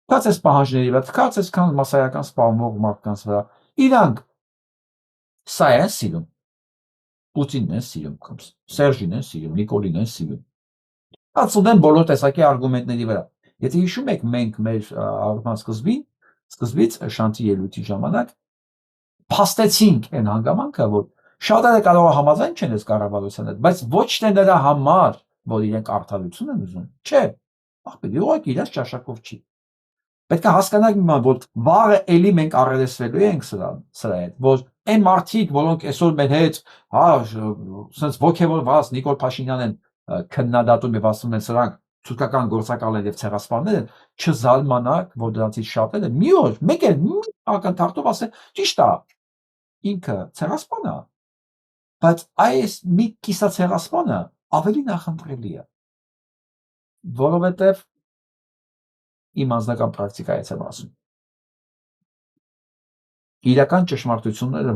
A: թքած է պահանջների վրա, թքած է քան մասսայական սպառնող մարդկանց վրա։ Իրանք սա են սիրում։ Պուտինն են սիրում, Սերժին են սիրում, Նիկոլին են սիրում։ Ածում են բոլոր տեսակի արգումենտների վրա։ Եթե հիշում եք, մենք մեր հաղորդման սկզբից շանթի ելույթի ժամանակ փաստեցինք այն հանգամանքը, որ շատերը կարող է համաձայն չեն այս կառավարության հետ, բայց ոչ թե նրա համար, որ իրենք արդարություն են ուզում, չէ, ախպեր, ուղղակի իրաց ճաշակով չի։ Պետք է հասկանանք մի բան, որ վաղը էլի մենք առերեսվելու ենք սրա հետ, որ այն մարդիկ, որոնք այսօր մեր հետ, հա, sense ոգևորված Նիկոլ Փաշինյանն են քննադատում եւ ասում են սրանք թուրքական գործակալներ եւ ցեղասպանները չզալմանակ, որ դրանցից շատերը մի օր մեկ էլ մի ակնթարթով ասեն, ճիշտ է, ինքը ցեղասպան է, բայց այս մի կիսացեղասպանը ավելի նախընտրելի է, որովհետեւ իմ անձնական պրակտիկայից եմ ասում։ Իրական ճշմարտությունները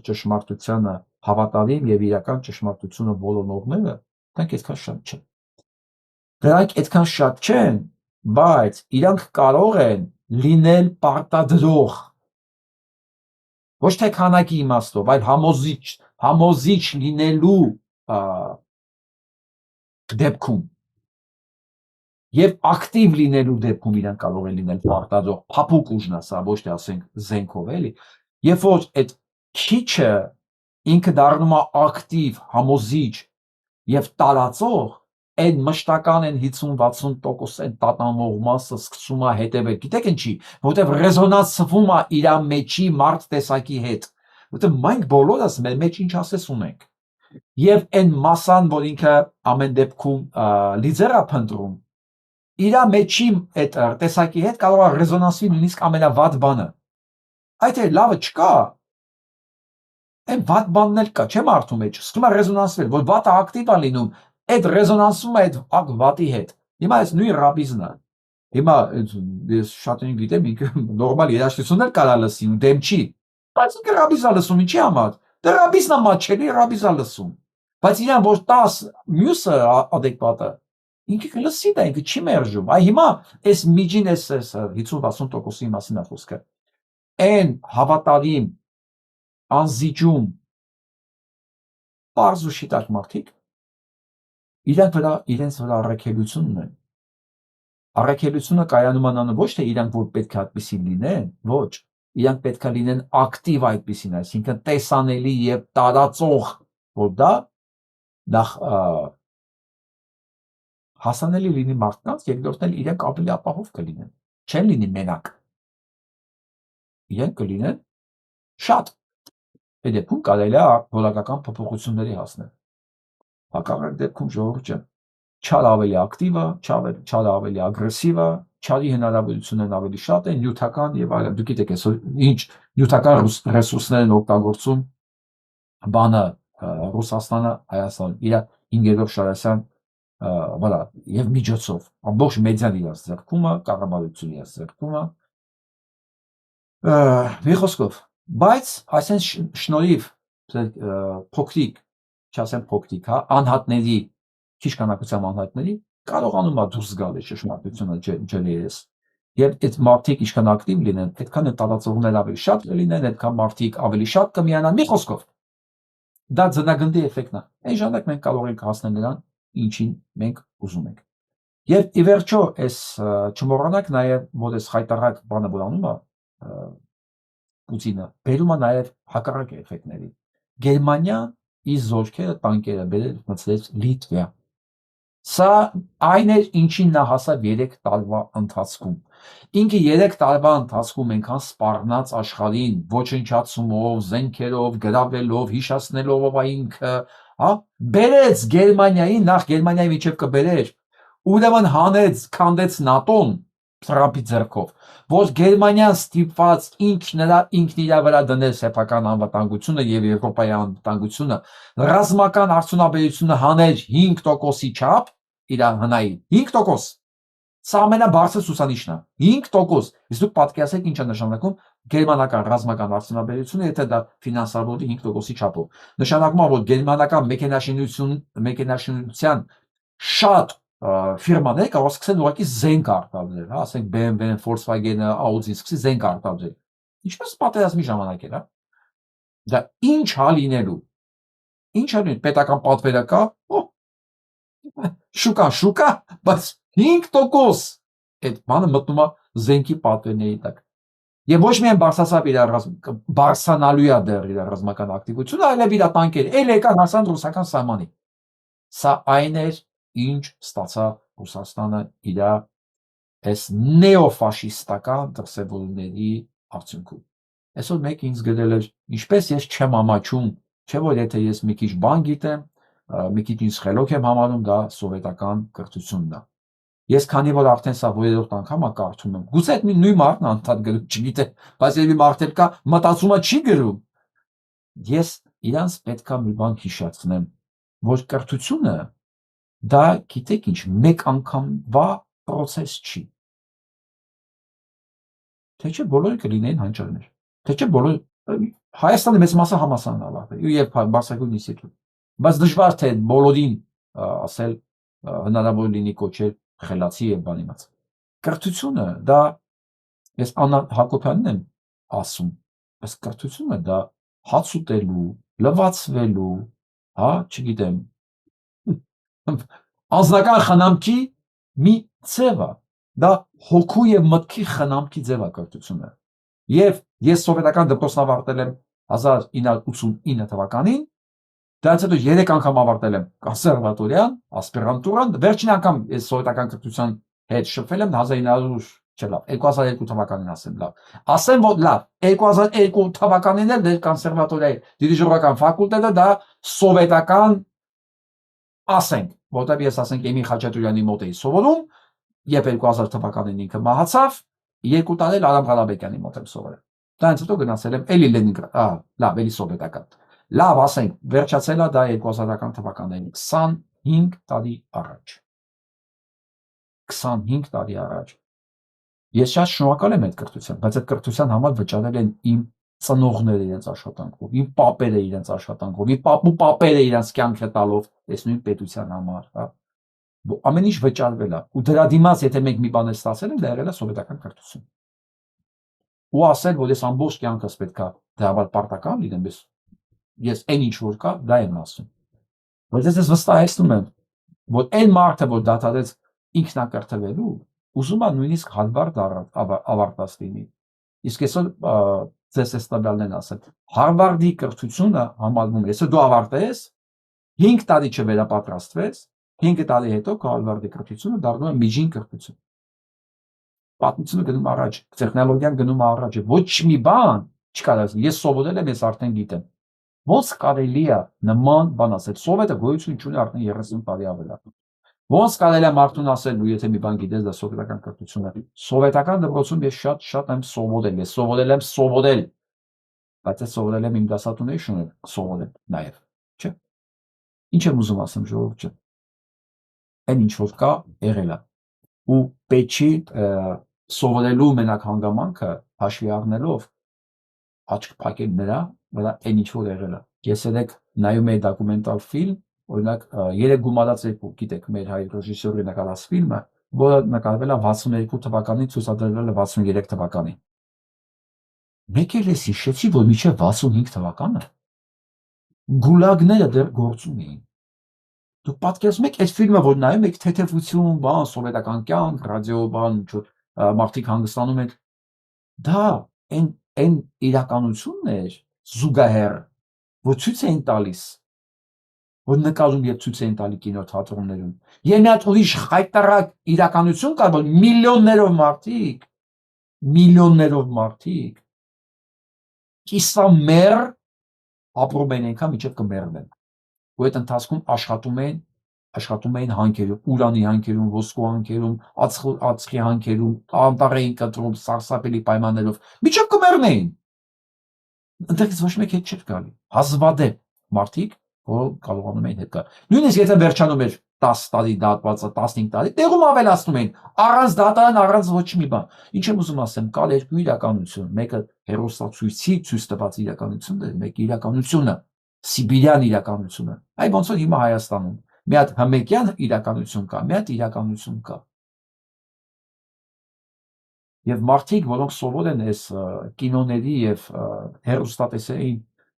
A: ճշմարտությանը հավատալիմ եւ իրական ճշմարտությունը ոլորողները դրանք այդքան շատ չեն։ Դրանք այդքան շատ չեն, բայց իրանք կարող են լինել պարտադրող ոչ թե քանակի իմաստով, այլ համոզիչ լինելու դեպքում եւ ակտիվ լինելու դեպքում իրանք կարող են լինել պարտադրող, փափուկ ուժն է սա, ոչ թե ասենք զենքով էլի, երբ որ այդ քիչը ինքը դառնում է ակտիվ, համոզիչ եւ տարածող, այն մշտական են 50-60% այն տատանվող մասը սկսում է հետևել, գիտեք ինչի, որտեվ ռեզոնանսվում է իր մեջի մարդ տեսակի հետ, որտեվ մենք բոլորս մեր մեջ ինչ ասես ունենք, եւ այն մասան, որ ինքը ամեն դեպքում լիդեր է փնտրում, իր մեջի այդ տեսակի հետ կարող է ռեզոնանսի նույնիսկ ամենավատ բանը, այդ է լավը չկա, այն վատ բանն էլ կա, չէ՞ մարդու մեջ, սկսում է ռեզոնանսվել, որ վատը ակտիվ է լինում, այդ ռեզոնանսում է այդ վատի հետ։ Հիմա այս նույն ռաբիզնը, հիմա ես շատին գիտեմ, ինքը նորմալ երաժշտություններ կարա լսի, ու դեմ չի, բայց ինքը ռաբիզ է լսում, ինչի համար, դե ռաբիզն է մաչելի, ռաբիզ է լսում, բայց իրան որ 10 մյուսը adekvatը, ինքը կլսի դա, ինքը չի մերժում, այ հիմա այս միջին այս 50-60%-ի մասին է խոսքը, այն հավատալիմ անզիջում պարզ ու շիտակ մարդիկ իրենց վրա առաքելությունն են, առաքելությունը կայանում անանը ոչ թե իրանք որ պետք է այդպիսին լինեն, ոչ, իրանք պետք է լինեն ակտիվ այդպիսին, այսինքն տեսանելի եւ տարածող, որ դա հասանելի լինի մարդկանց, երկրորդն էլ իրենք ավելի ապահով կլինեն, չեն լինի մենակ, իրենք կլինեն շատ, այդ դեպքում կարելի է որակական փոփոխությունների հասնել, հակառակ դեպքում ժողովուրդը չար ավելի ակտիվ է, չար ավելի ագրեսիվ է, չարի հնարավորություններն ավելի շատ են, նյութական եւ այլն, դուք գիտեք ինչ նյութական ռեսուրսներ են օգտագործում բանը Ռուսաստանը, Հայաստանը, իր 5-րդ շարասյան վրա եւ միջոցով ամբողջ մեդիան իրաց ձեռքում է, կառավարությունը իրաց ձեռքում է, մի խոսքով, բայց այսինքն շնորհիվ փոքրիկ, չասեմ փոքրիկ, հա, անհատների, քիչ քանակությամբ անհատների կարողանում է դուրս գալ այս ճշմարտությունը ջրերից եւ այդ մարդիկ ինչքան ակտիվ լինեն, այդքան այդ տարածողներ ավելի շատ կլինեն, այդքան մարդիկ ավելի շատ կմիանան, մի խոսքով դա ձնագնդի էֆեկտն է, այն ժամանակ մենք կարող ենք հասնել նրան, ինչին մենք ուզում ենք եւ ի վերջո այս չմոռանանք նաեւ որ այս խայտարակ բանը որ անում է Պուտինը բերում է նաեւ հակառակ էֆեկտների Գերմանիան իր զորքերը տանկերը բերել մտցրեց Լիտվա սա այն է ինչին նա հասավ 3 տարվա ընթացքում ինքը 3 տարվա ընթացքում այնքան սպառնաց աշխարհին ոչնչացումով զենքերով գրավելով հիշացնելով ինքը հա բերեց Գերմանիային նախ Գերմանիայի միջև կբերեր ուրեմն հանեց քանդեց ՆԱՏՕ-ն Թրամփի ձեռքով որ Գերմանիան ստիպված ինքն իր վրա դնել սեփական անվտանգությունը եւ Եվրոպայի անվտանգությունը ռազմական արդյունաբերությունը հաներ 5%-ի չափ իր հնայի 5% սա ամենաբարձր ցուցանիշն է 5% իսկ դուք պատկերացրեք ինչ է նշանակում գերմանական ռազմական արդյունաբերությունը եթե դա ֆինանսավորվի 5%-ի չափով նշանակում է որ գերմանական մեքենաշինության շատ ֆիրմաները կարող սկսեն ուղղակի զենք արտադրել, հա, ասենք BMW-ն, Volkswagen-ը, Audi-ն սկսի զենք արտադրել։ Ինչպես պատերազմի ժամանակ էր, հա։ Դա ինչ հա լինելու։ Ինչ հա լինելու, պետական պատվերը կա, շուկա, բայց 5% այդ բանը մտնում է զենքի պատվերների տակ։ Եվ ոչ միայն բարձրացավ իր բարձրանալու է դեռ իր ռազմական ակտիվությունը, այլև իր տանկերը, էլ եկան հասան ռուսական սահմանին։ Սա այն էր ինչ ստացա Ռուսաստանը իր այս նեոֆաշիստական դրսևորումների արդյունքում։ Այսօր մեկ ինձ գրել էր, ինչպես ես չեմ ամաչում, չէ՞ որ եթե ես մի քիչ բան գիտեմ, մի քիչ ինձ խելոք եմ համարում, դա սովետական կրթությունն է։ Ես քանի որ արդեն սա որերորդ անգամ է կարդում եմ, գուցե այդ նույն մարդն անդադ գրում, չգիտեմ, բայց երևի մարդել կա, մտածումը չի գրում։ Ես իրանց պետքա մի բան հիշեցնեմ, որ կրթությունը դա գիտեք ինչ, մեկ անգամվա process չի։ Թե չէ բոլորը կլինեին հանճարներ։ Թե չէ բոլորը Հայաստանի մեծ մասը համասարան ավարտել եւ բարձրագույն ինստիտուտ։ Բայց դժվար թե բոլորին ասել հնարավոր լինի կոչել խելացի եւ բանիմաց։ Կրթությունը դա ես Աննա Հակոբյանն եմ ասում, բայց կրթությունը դա հաց ուտելու, լվացվելու, հա, չգիտեմ, անձնական խնամքի մի ձև է։ Դա հոգու եւ մտքի խնամքի ձև է կրթությունը։ Եվ ես սովետական դպրոցն ավարտել եմ 1989 թվականին, դրանից հետո 3 անգամ ավարտել եմ կոնսերվատորիան, ասպիրանտուրան, վերջին անգամ ես սովետական կրթության հետ շփվել եմ 2002 թվականին ասեմ լավ։ Ասեմ որ լավ, 2002 թվականին էլ դեր կոնսերվատորիայի դիրիժորական ֆակուլտետը դա սովետական ասենք, որտեղ ես ասենք Էմիլ Խաչատուրյանի մոտ էի սովորում, երբ 2000 թվականին ինքը մահացավ, 2 տարի Արամ Ղարաբեկյանի մոտ եմ սովորել։ Դրանից հետո գնացել եմ էլի Լենինգրադ, լավ, էլի սովետական։ Լավ, ասենք, վերջացել է դա 2000-ական թվականներին 25 տարի առաջ։ 25 տարի առաջ։ Ես շատ շնորհակալ եմ այդ կրթության, բայց այդ կրթության համար վճարել են իմ ծնողները իրենց աշխատանքով, իմ պապերը իրենց աշխատանքով, իմ պապերը իրենց կյանքը տալով, այս նույն պետության համար, հա։ Ամեն ինչ վճարվել է։ Ու դրա դիմաց, եթե մենք մի բան ստացել ենք, դա եղել է սովետական կրթություն։ Ու ասել, որ ես ամբողջ կյանքս պետքա դրա համար պարտական լինեմ, ես այն ինչ որ կա, դա եմ ասում։ Բայց ես վստահեցնում եմ, որ այն մարդը, որ դադարեց ինքնակրթվելու, ուզում է նույնիսկ Հարվարդ ավարտած լինի։ Իսկ այսօր ձեզ էստադալն են ասել, Հարվարդի կրթությունը համարվում է, եթե դու ավարտես, 5 տարի չվերապատրաստվես, 5 տարի հետո Հարվարդի կրթությունը դառնում է միջին կրթություն։ Պատմությունը գնում առաջ, տեխնոլոգիան գնում առաջ, ոչ մի բան չկա, ես սովորել եմ, ես արդեն գիտեմ։ Ոնց կարելի է նման բան ասել, սովետը գոյություն չունի արդեն 30 տարի ավել։ Ոնց կարելի է մարդուն ասել, ու եթե մի բան գիտես, դա սովետական կրթություն է։ Սովետական դպրոցում ես շատ եմ սովորել, ես սովորել, բայց ես սովորել եմ իմ դասատուների շնորհիվ, սովորել նաև, չէ։ Ինչ եմ ուզում ասեմ, ժողովուրդ, այն ինչ որ կա, եղել է։ Ու պետք չի սովորելու մենակ հանգամանքը հաշվի առնելով աչք փակել նրա վրա այն ինչ որ եղել է։ Ես երեք նայում էի դոկումենտալ ֆիլմ, օրինակ 3 գումարած 2, գիտեք, մեր հայ ռեժիսորի նկարած ֆիլմը, որը նկարվել է 62 թվականին, ցուցադրվել է 63 թվականին։ Մեկ էլ ես հիշեցի, որ մինչև 65 թվականը գուլագները դեռ գործում էին։ Դուք պատկերացնում եք այդ ֆիլմը, որ նայում եք թեթևություն, բան, սովետական կյանք, ռադիո, բան, մարդիկ հանգստանում են։ Դա այն իրականությունն էր զուգահեռ, որ ցույց էին տալիս, որ նկարում եւ ցույց էին տալի կինոթատրոններում։ Եվ մի հատ ուրիշ խայտարակ իրականություն կար, որ միլիոններով մարդիկ կիսամեռ ապրում են այնքան, մինչև կմեռնեն։ Ու այդ ընթացքում աշխատում էին հանքերում, ուրանի հանքերում, ոսկու հանքերում, ածխի հանքերում, անտառ էին կտրում սարսափելի պայմաններով, մինչև կմեռնեին։ Ընդդեմ ոչ մեկ հետ չէր գալի։ Հազվադեպ մարդիկ, որ կարողանում էին հետ գալ։ Նույնիսկ եթե վերջանում էր 10 տարի դատվածը, 15 տարի, տեղում ավելացնում էին, առանց դատարան, առանց ոչ մի բան։ Ինչ եմ ուզում ասեմ, կա երկու իրականություն, մեկը հերոստացույցի ցույց տված իրականությունն է, մեկը իրականությունը, սիբիրյան իրականությունը։ Այ ոնց որ հիմա Հայաստանում մի հատ հմեկյան իրականություն կա, մի հատ իրականություն կա։ Եվ մարդիկ, որոնք սովոր են այս կինոների եւ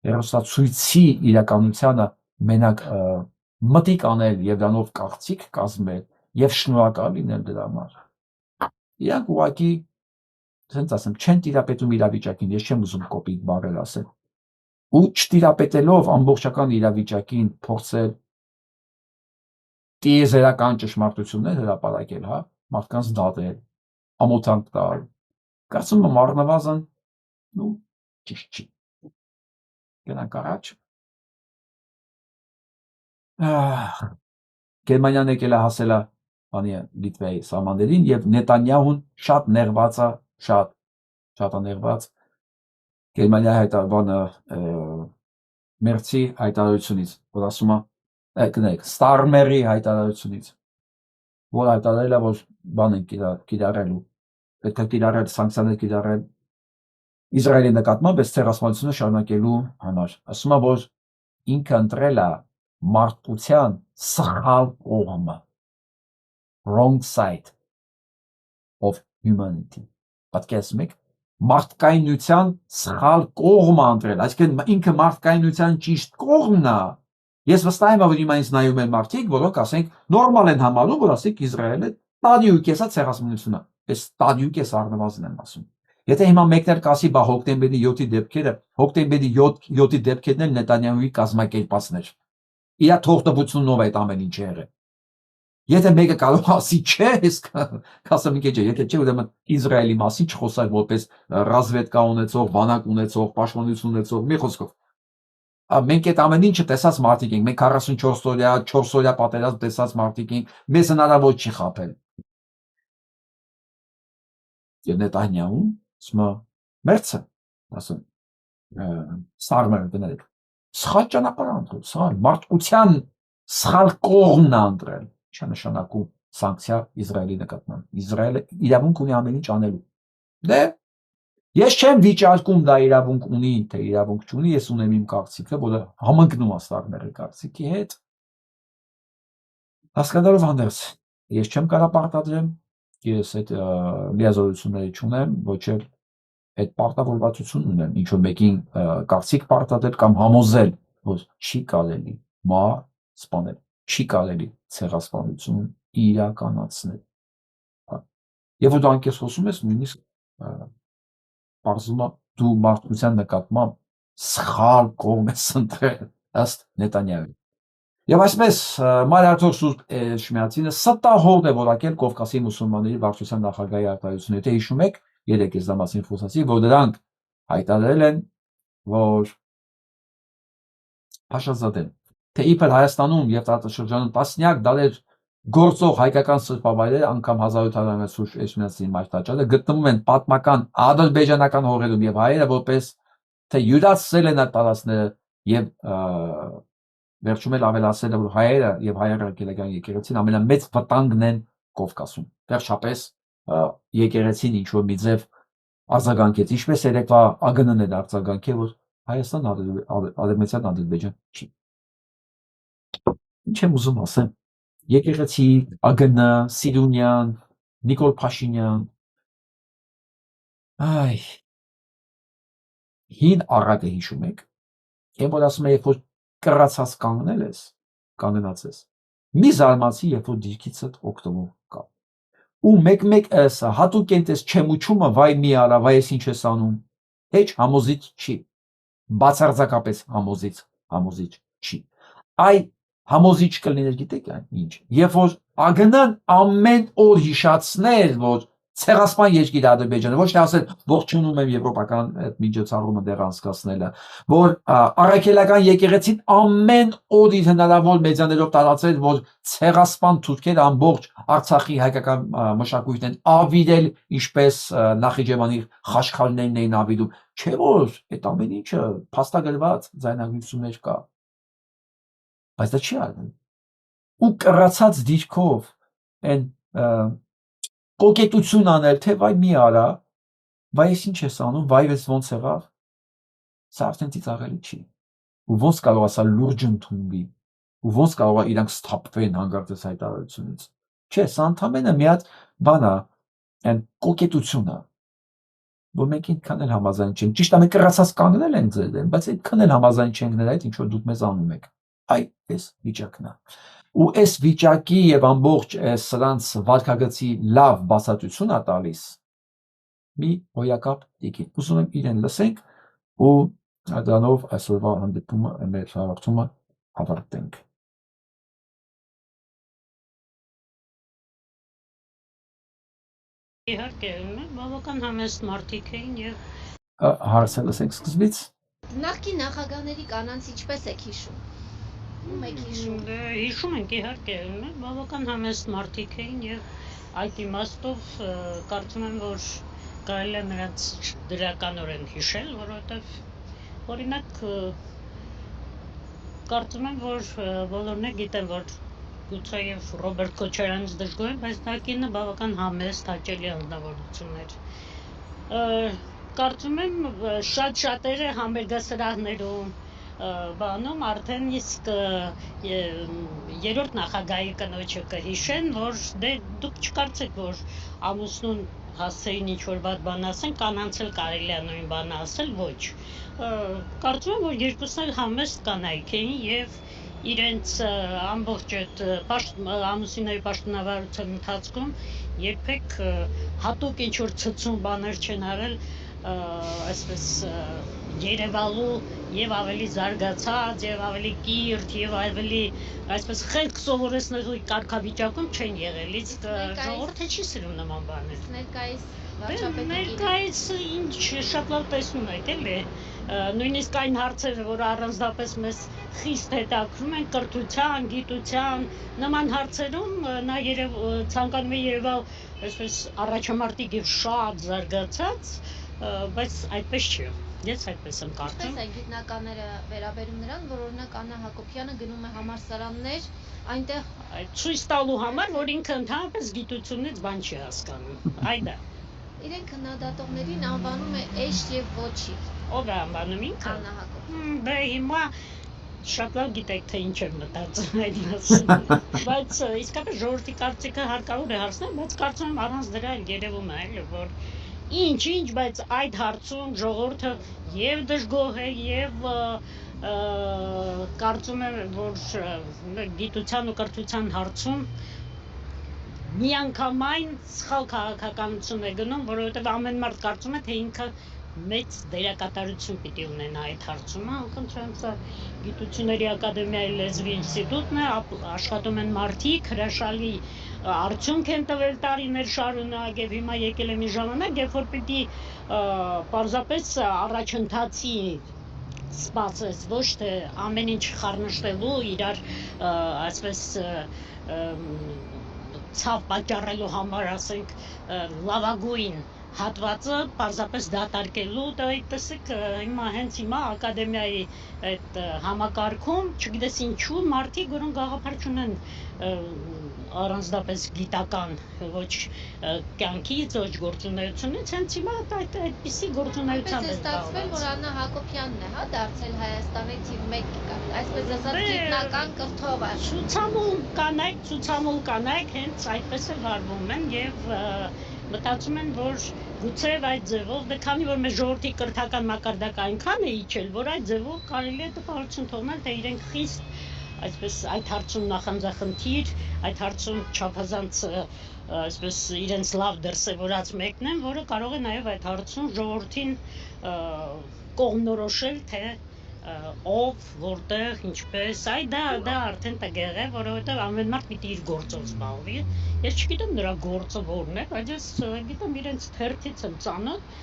A: հերոստացույցի իրականությանը մենակ մտիկ անել եւ դրանով կարծիք կազմել եւ շնորհակալ լինել դրա համար։ Իրանք ուղղակի, ասենց ասեմ, չեն տիրապետում իրավիճակին, ես չեմ ուզում կոպիտ բառեր ասել։ Ու չտիրապետելով ամբողջական իրավիճակին փորձել տիեզերական ճշմարտություններ հրապարակել, հա, մարդկանց դատել, ամոթանք տալ։ Կարծում եմ առնվազն, ճիշտ չի։ Գնանք առաջ։ Գերմանիան եկել է հասել է բանի Լիտվայի սահմաններին եւ Նետանյահուն շատ նեղված է, շատ ներված Գերմանիայի հայտարարանը մերցի հայտարարությունից, որ ասում է կներեք, Ստարմերի հայտարարությունից, որ հայտարարել է, որ բան են կիրառելու, պետք է կիրառել սանկցիաներ կիրառել Իսրայելի նկատմամբ այս ցեղասպանությունը շարունակելու համար։ Ասում է, որ ինքը ընտրել է մարդկության սխալ կողմը, wrong side of humanity։ Պատկերացնում եք, մարդկայնության սխալ կողմը ընտրել, այսինքն ինքը մարդկայնության ճիշտ կողմն է։ Ես վստահ եմ, որ հիմա ինձ նայում են մարդիկ, որոնք ասենք նորմալ են համարում, որ ասենք Իսրայելը տադիուկես է ցեղասպանությունը։ Այս տադիուկես առնվազն եմ ասում։ Եթե հիմա մեկներ կասի, բա հոկտեմբերի 7-ի դեպքերը, հոկտեմբերի 7-ի դեպքերն էլ Նետանյահուի կազմակերպածներ։ Իր թողտվությունով այդ ամեն ինչ եղել։ Եթե մեկը կարող ասի չէ, ես կասեմ ինքեջը, եթե չէ, ուրեմն Իսրայելի մասին չխոսալ որպես ռազմետկա ունեցող, բանակ ունեցող, պաշտպանություն ունեցող, մի խոսքով։ Մենք այդ ամեն ինչը տեսած մարդիկ ենք, մենք 44 օրյա պատերազմ տեսած մարդիկ ենք, մեզ հնարավոր չի խաբել։ Եվ Նետանյահուն ասում է, մերցը, ասում, Ստարմերը դներեք, սխալ ճանապարհ ընտրել, սխալ մարդկության սխալ կողմն է ընտրել, չի նշանակում սանկցիա Իսրայելի նկատմամբ։ Իսրայելը իրավունք ունի ամեն ինչ անելու։ Դե ես չեմ վիճարկում դա իրավունք ունի, թե իրավունք չունի, ես ունեմ իմ կարծիքը, որը համընկնում է Ստարմերի կարծիքի հետ։ Հասկանալով հանդերձ, ես չեմ կարող պարտադրեմ, ես այդ լիազորությունների չունեմ, ոչ էլ այդ պարտավորվածություն ունեմ, ինչ որ մեկին կարծիք պարտադրել կամ համոզել, որ չի կարելի սպանել, չի կարելի ցեղասպանություն իրականացնել։ Եվ որ դու անկես խոսում ես, նույնիսկ պարզվում է դու մարդկության նկատմամբ սխալ կողմ ես ընտրել ըստ Նետանյահուի։ Եվ այսպես Մարիարթող Սուրբ Շմիածինը ստահող է որակել Կովկասի մուսուլմանների վարչության նախագահի արտահայտությունը։ Եթե հիշում եք, երեք ես դա մասին խոսացի, որ դրանք հայտարարել են, որ Փաշազադեն, թե իբր Հայաստանում եւ տարածաշրջանում տասնյակ դարեր գործող հայկական սրբավայրեր, անգամ 1700 Սուրբ Շմիածինի մայրտաճարը գտնվում են պատմական ադրբեջանական հողերում եւ հայերը որպես թե յուրացրել են այդ տարածքները եւ վերջում էլ ավելացել է, որ հայերը եւ հայ-արգելական եկեղեցին ամենամեծ վտանգն են Կովկասում։ Վերջապես եկեղեցին ինչ որ մի ձև արձագանքեց, ինչպես երեկվա ԱԳՆ-ն էր արձագանքել, որ Հայաստան Արևմտյան Ադրբեջան չի։ Ինչ եմ ուզում ասեմ, եկեղեցի, ԱԳՆ, Սիրունյան, Նիկոլ Փաշինյան, հին առակը հիշում եք, եմ որ ասում է, երբ որ կռացած կանգնած ես, մի զարմացի, երբ որ դիրքիցդ օգտվում կա։ Ու մեկ հատուկ ենտես չեմուչումը, վայ մի արա, վայ ես ինչ ես անում, հեչ համոզիչ չի, բացարձակապես համոզիչ չի։ Այ համոզիչ կլիներ, գիտեք ինչ, երբ որ ԱԳՆ-ն ամեն օր հիշացներ, որ ցեղասպան երկիր Ադրբեջանը, ոչ թե ասել ողջունում եմ եվրոպական այդ միջոցառումը դեռ անցկացնելը, որ առաքելական եկեղեցին ամեն օր իր հնարավոր մեդիաներով տարածել, որ ցեղասպան թուրքերը ամբողջ Արցախի հայկական մշակույթն են ավիրել, ինչպես Նախիջևանի խաչքարներն էին ավիրում, չէ՞ որ այդ ամեն ինչը փաստագրված ձայնագրություններ կա, բայց դա չի արվում։ Ու կռացած դիրքով այն կոկետություն անել, թե վայ մի արա, վայ ես ինչ ես անում, վայ ես ոնց եղավ, սա արդեն ծիծաղելի չի։ Ու ոնց կարող է սա լուրջ ընդունվի, ու ոնց կարող է իրանք սթափվեն հանկարծ այս հայտարարությունից։ Չէ, սա ընդամենը մի հատ բան է, այն կոկետությունը, որ մենք ինքան էլ համաձայն չենք։ Ճիշտ է, մենք կռացած կանգնել ենք ձեր դեմ, բայց այդքան էլ համաձայն չենք նրա հետ, ինչ որ դուք մեզ անում եք։ Այս վիճակն է։ Ու այս վիճակի եւ ամբողջ սրանց վարկագծի լավ բացատրություն է տալիս մի հոյակապ տիկին։ Ուզում եմ իրեն լսենք ու դրանով այսօրվա հանդիպումը մեր հաղորդումը ավարտենք։
H: Իհարկե, բավական համեստ մարդիկ էին եւ
A: հարցը լսենք սկզբից։
I: Նախկին նախագահների կանանց ինչպես եք հիշում։
G: Եք հիշում։
H: Հիշում ենք իհարկե, բավական համեստ մարդիկ էին եւ այդ իմաստով կարծում եմ, որ կարելի է նրանց դրականորեն հիշել, որովհետեւ օրինակ կարծում եմ, որ բոլորն գիտեն, որ գուցե եւ Ռոբերտ Քոչարյանից դժգոհ են, բայց դա կինը բավական համեստ, հաճելի անձնավորություններ։ Կարծում եմ շատ շատերը համերգասրահներում բանում արդեն իսկ երրորդ նախագահի կնոջը կհիշեն, որ դե դուք չկարծեք, որ ամուսնուն հասցեին ինչ-որ բան ասեն, կանանց էլ կարելի է նույն բանը ասել, ոչ։ Կարծում եմ, որ երկուսն էլ համեստ կանայք էին եւ իրենց ամբողջ այդ ամուսինների պաշտոնավարության ընթացքում երբեք հատուկ ինչ-որ ցցում բաներ չեն արել, այսպես երևալու եւ ավելի զարգացած եւ ավելի կիրթ եւ ավելի այսպես խելք սովորեցնելու կարգավիճակում չեն եղել, իսկ ժողովուրդը չի սիրում նման բաներ։ Ներկայիս ինչ շատ լավ տեսնում եք, էլի նույնիսկ այն հարցերը, որ առանձնապես մեզ խիստ հետաքրում են կրթության, գիտության, նման հարցերում նա ցանկանում է երևալ այսպես առաջամարտիկ եւ շատ զարգացած, բայց այդպես չէ։ Ես այդպես եմ կարծում։
I: Ինչպես է գիտնականները վերաբերում նրան, որ օրինակ Աննա Հակոբյանը գնում է համալսարաններ, այնտեղ
H: ցույց տալու համար, որ ինքը ընդհանրապես գիտությունից բան չի հասկանում։ Այդա։
I: Իրեն քննադատողներին անվանում է էշ եւ ոչի։
H: Ով է անվանում ինքը։
I: Աննա Հակոբյանը։
H: Բե հիմա շատ լավ գիտեք, թե ինչ եմ մտածում այդ մասին։ Բայց իսկապես ժողովրդի կարծիքը հարկավոր է հարցնել, բայց կարծում եմ առանց դրա երևում է, էլի, որ ինչ, բայց այդ հարցում ժողովուրդը եւ դժգոհ է եւ կարծում եմ, որ գիտության ու կրթության հարցում միանգամայն սխալ քաղաքականություն է գնում, որովհետեւ ամեն մարդ կարծում է, թե ինքը մեծ դերակատարություն պիտի ունենա այդ հարցում, անկախ սա գիտությունների ակադեմիայի լեզվի ինստիտուտն է, աշխատում են մարդիկ, հրաշալի արդյունք են տվել տարիներ շարունակ եւ հիմա եկել է մի ժամանակ, երբ որ պիտի պարզապես առաջընթացի սպասես, ոչ թե ամեն ինչ խառնշտելու, իրար այսպես ցավ պատճառելու համար, ասենք, լավագույն հատվածը պարզապես դատարկելու, դա այդտեսեք հիմա հենց հիմա ակադեմիայի այդ համակարգում, չգիտես ինչու, մարդիկ, որոնք գաղափար չունեն առանձնապես գիտական ոչ կյանքից, ոչ գործունեությունից, հենց հիմա այդպիսի գործունեության
I: է ստացվել, որ Աննա Հակոբյանն է, հա, դարձել Հայաստանի թիվ 1, այսպես ասած գիտնական կրթողը։ Ցուցամուլ կանայք հենց այդպես է վարվում են եւ մտածում են, որ գուցե այդ ձևով, դե քանի որ մեր ժողովրդի կրթական մակարդակը այնքան է իջել, որ այդ ձևով կարելի է տպավորություն թողնել, թե իրենք խիստ այսպես այդ հարցում նախանձախնդիր, այդ հարցում չափազանց այսպես իրենց լավ դրսևորած մեկն են, որը կարող է նաև այդ հարցում ժողովրդին կողմնորոշել, թե ով, որտեղ, ինչպես, դա արդեն տգեղ է, որովհետև ամեն մարդ պիտի իր գործով զբաղվի։ Ես չգիտեմ նրա գործը որն է, բայց ես գիտեմ իրենց թերթից եմ ծանոթ,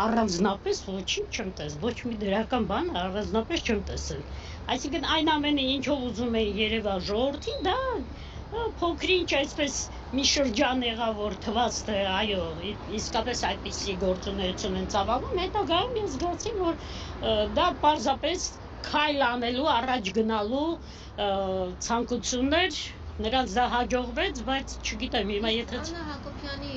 I: առանձնապես ոչինչ չեմ տեսել, ոչ մի դրական բան առանձնապես չեմ տեսել։ Այսինքն այն ամենը, ինչով ուզում է երևալ ժողովրդին, դա փոքրինչ այսպես մի շրջան եղավ, որ թվաց, թե այո, իսկապես այդպիսի գործունեություն են ծավալում, հետագայում ես զգացի, որ դա պարզապես քայլ անելու, առաջ գնալու ցանկություններ, նրանց դա հաջողվեց, բայց չգիտեմ, հիմա եթե Աննա Հակոբյանի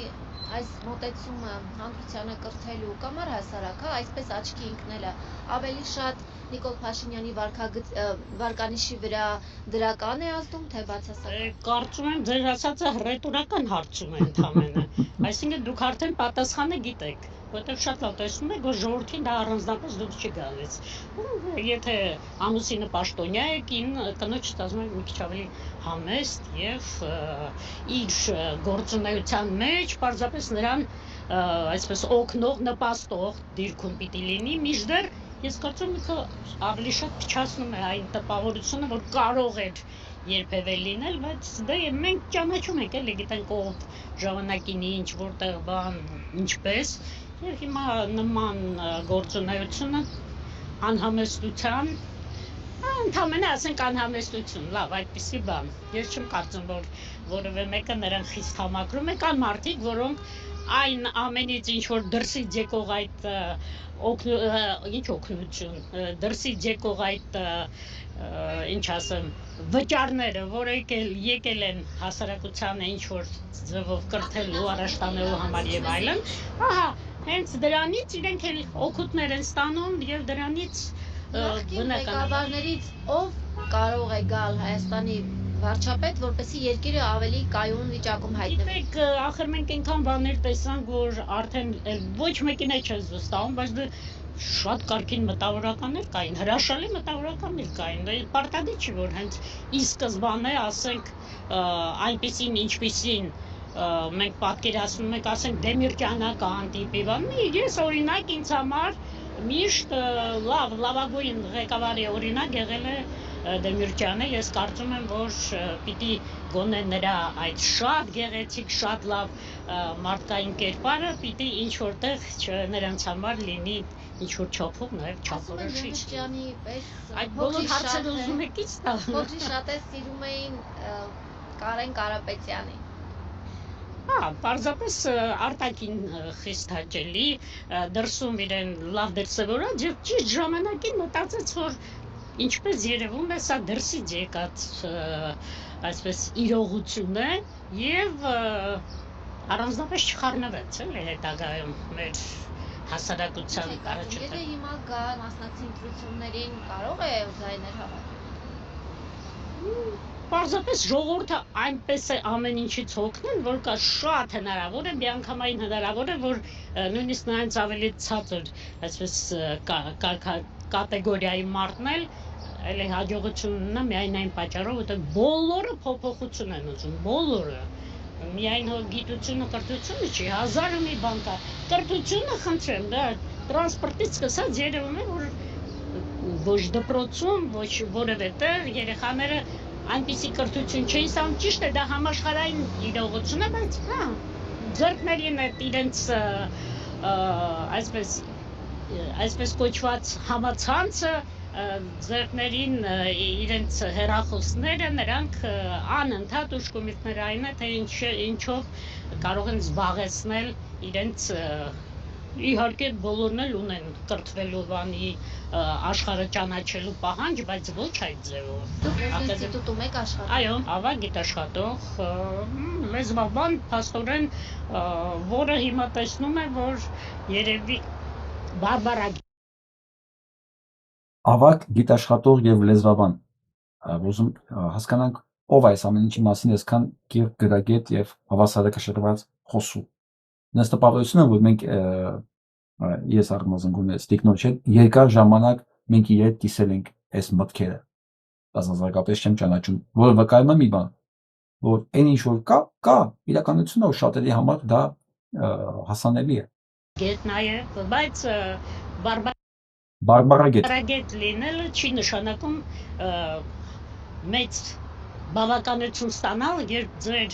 I: այս մոտեցումը հանրությանը կրթելու կամ առհասարակ, հա, այսպես աչքի ընկնելը ավելի շատ Նիկոլ Փաշինյանի վարկանիշի վրա դրական է ազդում, թե բացասական։
H: Կարծում եմ ձեր ասածը ռետորական հարցում է ընդհանրապես։ Այսինքն դուք արդեն պատասխանը գիտեք, որովհետև շատ լավ տեսնում եք, որ ժողովրդին դա առանձնապես դուրս չի գալիս։ Եթե ամուսինը պաշտոնյա է, կնոջը ստացվում է մի քիչ ավելի համեստ եւ իր գործունեության մեջ պարզապես նրան այսպես օգնող, նպաստող դիրքում պիտի լինի, մինչդեռ ես կարծում եմ ավելի շատ փչացնում է այն տպավորությունը, որ կարող էր երբևէ լինել, բայց դե մենք ճանաչում ենք, էլի գիտենք ով ժամանակին ինչ որտեղ բան, ինչպես, եւ հիմա նման գործունեությունը անհամեստության, Ընդամենը ասենք անհամեստություն, լավ, այդպիսի բան։ Ես չեմ կարծում, որ որևէ մեկը նրան խիստ համակրում է, կան մարդիկ, որոնք այն ամենից ինչ որ դրսից եկող այդ ինչ օգնություն, դրսից եկող այդ ինչ ասեմ, վճարները, որ եկել են հասարակությանը ինչ որ ձևով կրթելու, առաջ տանելու համար եւ այլն, ահա, հենց դրանից իրենք էլ օգուտներ են ստանում եւ դրանից
I: ղեկավարներից ով կարող է գալ Հայաստանի վարչապետ, որպեսզի երկիրը ավելի կայուն վիճակում հայտնվի։
H: Գիտեք, ախր մենք այնքան բաներ տեսանք, որ արդեն ոչ մեկին է չես զստանում, բայց շատ կարգին մտավորականներ կային, հրաշալի մտավորականներ կային։ Պարտադիր չի, որ հենց ի սկզբանե ասենք այնպեսին ինչպեսին մենք պատկերացնում ենք, ասենք Դեմիրճյանը կհանդիպի բան։ Ես օրինակ ինձ համար միշտ լավագույն ղեկավարի օրինակ եղել է Դեմիրճյանը, ես կարծում եմ, որ պիտի գոնե նրա այդ շատ գեղեցիկ, շատ լավ մարդկային կերպարը պիտի ինչ որտեղ նրանց համար լինի ինչ որ չափով, նաև չափորոշիչ։
I: Դեմիրճյանի պես
H: այդ բոլոր հարցերը ուզում եք ի՞նչ տալ։
I: Հոդրի շատ է սիրում էին Կարեն Կարապետյանի։
H: Պարզապես արտաքին խիստ հաճելի, դրսում իրեն լավ դրսևորած եւ ճիշտ ժամանակին մտածեց, որ ինչպես երևում է, սա դրսից եկած այսպես իրողություն է եւ առանձնապես չխառնվեց էլի հետագայում մեր հասարակության առաջը։
I: Եթե հիմա գա մասնակցի ընտրություններին, կարող է ձայներ հավաքել։
H: Պարզապես ժողովուրդը այնպես է ամեն ինչից հոգնել, որ կա շատ հնարավոր է, միանգամայն հնարավոր է, որ նույնիսկ նրանց ավելի ցածր, այսպես կատեգորիայի մարդն էլ էլի հաջողությունն ունենա միայն այն պատճառով, որտեղ բոլորը փոփոխություն են ուզում, բոլորը։ Միայն գիտությունը, կրթությունը չի, հազար ու մի բան կա։ Կրթությունը, խնդրեմ, դա տրանսպորտից սկսած երևում է, որ ոչ դպրոցում, ոչ որևէ տեղ երեխաները այնպիսի կրթություն չէին ստանում, ճիշտ է, դա համաշխարհային իրողություն է, բայց հա, ձեռքներին է իրենց այսպես կոչված համացանցը, ձեռքներին իրենց հեռախոսները, նրանք անընդհատ ուշքումիքներ այն է, թե ինչով կարող են զբաղեցնել իրենց իհարկե բոլորն էլ ունեն կրթվելու բանի աշխարհը ճանաչելու պահանջ, բայց ոչ այդ ձևով։
I: Դուք ինստիտուտում եք աշխատում։
H: Այո, ավագ գիտաշխատող, լեզվաբան, փաստորեն, որը հիմա տեսնում է, որ երևի բարբարա
A: Ավագ գիտաշխատող եւ լեզվաբան։ Ուզում հասկանանք ով այս ամեն ինչի մասին այսքան գիրք գրագետ եւ հավասարակշռված խոսում։ Նես տպավորությունը, որ մենք ես առնվազն գոնե ստիկնոջ հետ երկար ժամանակ մենք իր հետ կիսել ենք այս մտքերը։ Բազմազգապես չեմ ճանաչում, որը վկայում է մի բան, որ այն ինչ որ կա, իրականությունն ու շատերի համար դա հասանելի է։
H: Գետ նաեւ, բայց
A: բարբարագետ
H: լինելը չի նշանակում մեծ բավականություն ստանալ, երբ ձեր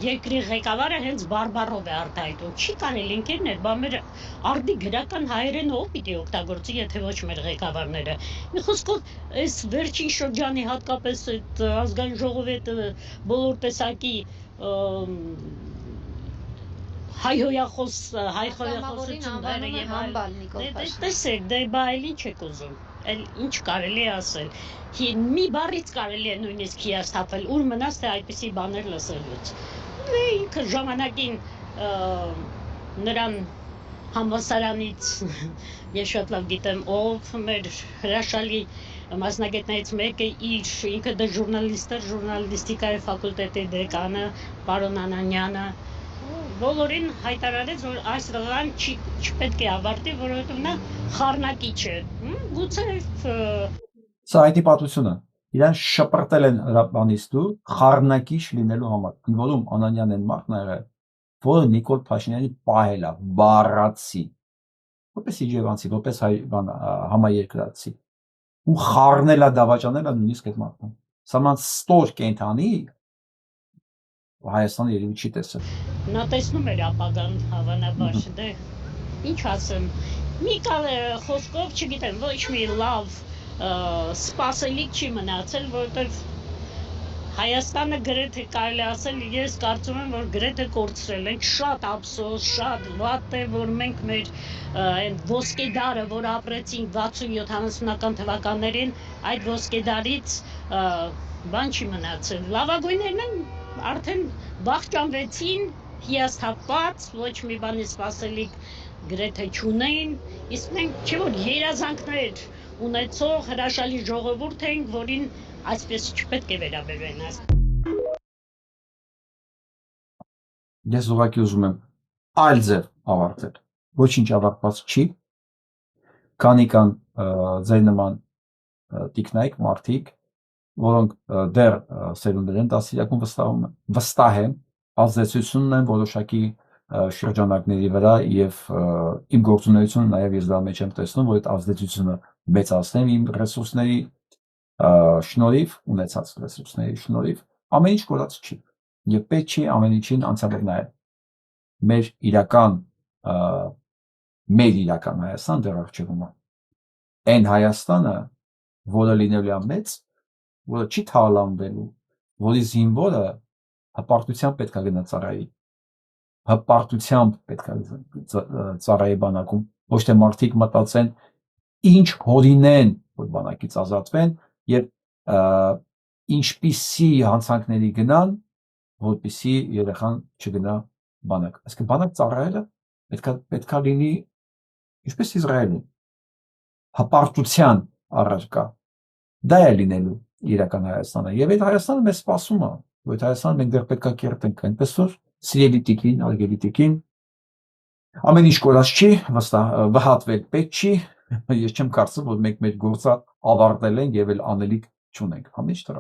H: երկրի ղեկավարը հենց բարբարով է արտահայտում։ Չի կարելի ընկերներ, բա մեր արդի գրական հայերենը ով պիտի օգտագործի, եթե ոչ մեր ղեկավարները։ Մի խոսքով, այս վերջին շրջանի հատկապես այդ ազգային ժողովի բոլոր տեսակի հայհոյախոսությունները եւ այլն։ Տեսեք, դե բա էլ ինչ եք ուզում։ Էլ ինչ կարելի է ասել։ Մի բառից կարելի է նույնիսկ հիասթափվել, ուր մնաց թե այդպիսի բաներ լսելուց։ Ինքը ժամանակին նրան համալսարանից ես շատ լավ գիտեմ, ով մեր հրաշալի մասնագետներից մեկը ինքը դե ժուրնալիստ էր, ժուրնալիստիկայի ֆակուլտետի դեկանը, պարոն Անանյանը, բոլորին հայտարարեց, որ այս տղան չպետք է ավարտի, որովհետև նա խառնակիչ է։ Գուցե
A: Սա այդ պատմությունը իրան շպրտել են բանիստու խառնակիչ լինելու համար։ Ընդ որում Անանյանն այն մարդն է եղել, որը Նիկոլ Փաշինյանի պահել է բառացի, որպես իջևանցի, որպես համաերկրացի, ու խառնել է դավաճանել է նույնիսկ այդ մարդուն։ Սաման ստոր կենթանի Հայաստանը երևի չի տեսել։
H: Նա տեսնում էր ապագան հավանաբար, դե ինչ ասեմ, մի խոսքով չգիտեմ, ոչ մի լավ սպասելիք չի մնացել, որովհետև Հայաստանը գրեթե կարելի ասել, ես կարծում եմ, որ գրեթե կորցրել ենք, շատ ափսոս, շատ վատ է, որ մենք մեր այն ոսկեդարը, որ ապրեցինք 60-70-ական թվականներին, այդ ոսկեդարից բան չի մնացել։ Լավագույններն են արդեն վախճանվեցին, հիասթափված, ոչ մի բանի սպասելիք գրեթե չունեին, իսկ մենք չէ որ երազանքներ ունեցող հրաշալի ժողովուրդ ենք, որին այսպես չպետք է վերաբերվեն այս։
A: Ես ուղղակի ուզում եմ այլ ձև ավարտել։ Ոչինչ ավարտված չի։ Քանի կան ձեր նման տիկնայք, մարդիկ, որոնք դեռ սերունդներ են դասիրակում վստահ եմ, ազդեցություն ունեն որոշակի շրջանակների վրա եւ իմ գործունեությունը նաեւ ես դա մեջ եմ տեսնում, որ այդ ազդեցությունը մեծացնեմ իմ ռեսուրսների շնորհիվ, ունեցած ռեսուրսների շնորհիվ, ամեն ինչ կորած չի եւ պետք չի ամեն ինչին անցյալով նայել։ Մեր իրական Հայաստան դեռ առջևում է։ Այն Հայաստանը, որը լինելու է մեծ, որը չի թալանվելու, որի զինվորը հպարտությամբ պետք է գնա ծառայի, հպարտությամբ պետք է ծառայի բանակում, ոչ թե մարդիկ մտածեն ինչ հորինեն, որ բանակից ազատվեն եւ ինչպիսի հանցանքների գնան, որպեսի երեխան չգնա բանակ։ Այսինքն բանակ ծառայելը պետքա լինի ինչպես Իսրայելում հպարտության առարկա։ Դա է լինելու իրական Հայաստանը եւ այդ Հայաստանը մեզ սպասում է, որ այդ Հայաստանը մենք դեռ պետքա կերտենք, այնպես որ սիրելի տիկին, արգելի տիկին, ամեն ինչ կորած չի, վհատվել պետք չի, ես չեմ կարծում, որ մենք մեր գործը ավարտել ենք եւ էլ անելիք չունենք, ամեն ինչ դեռ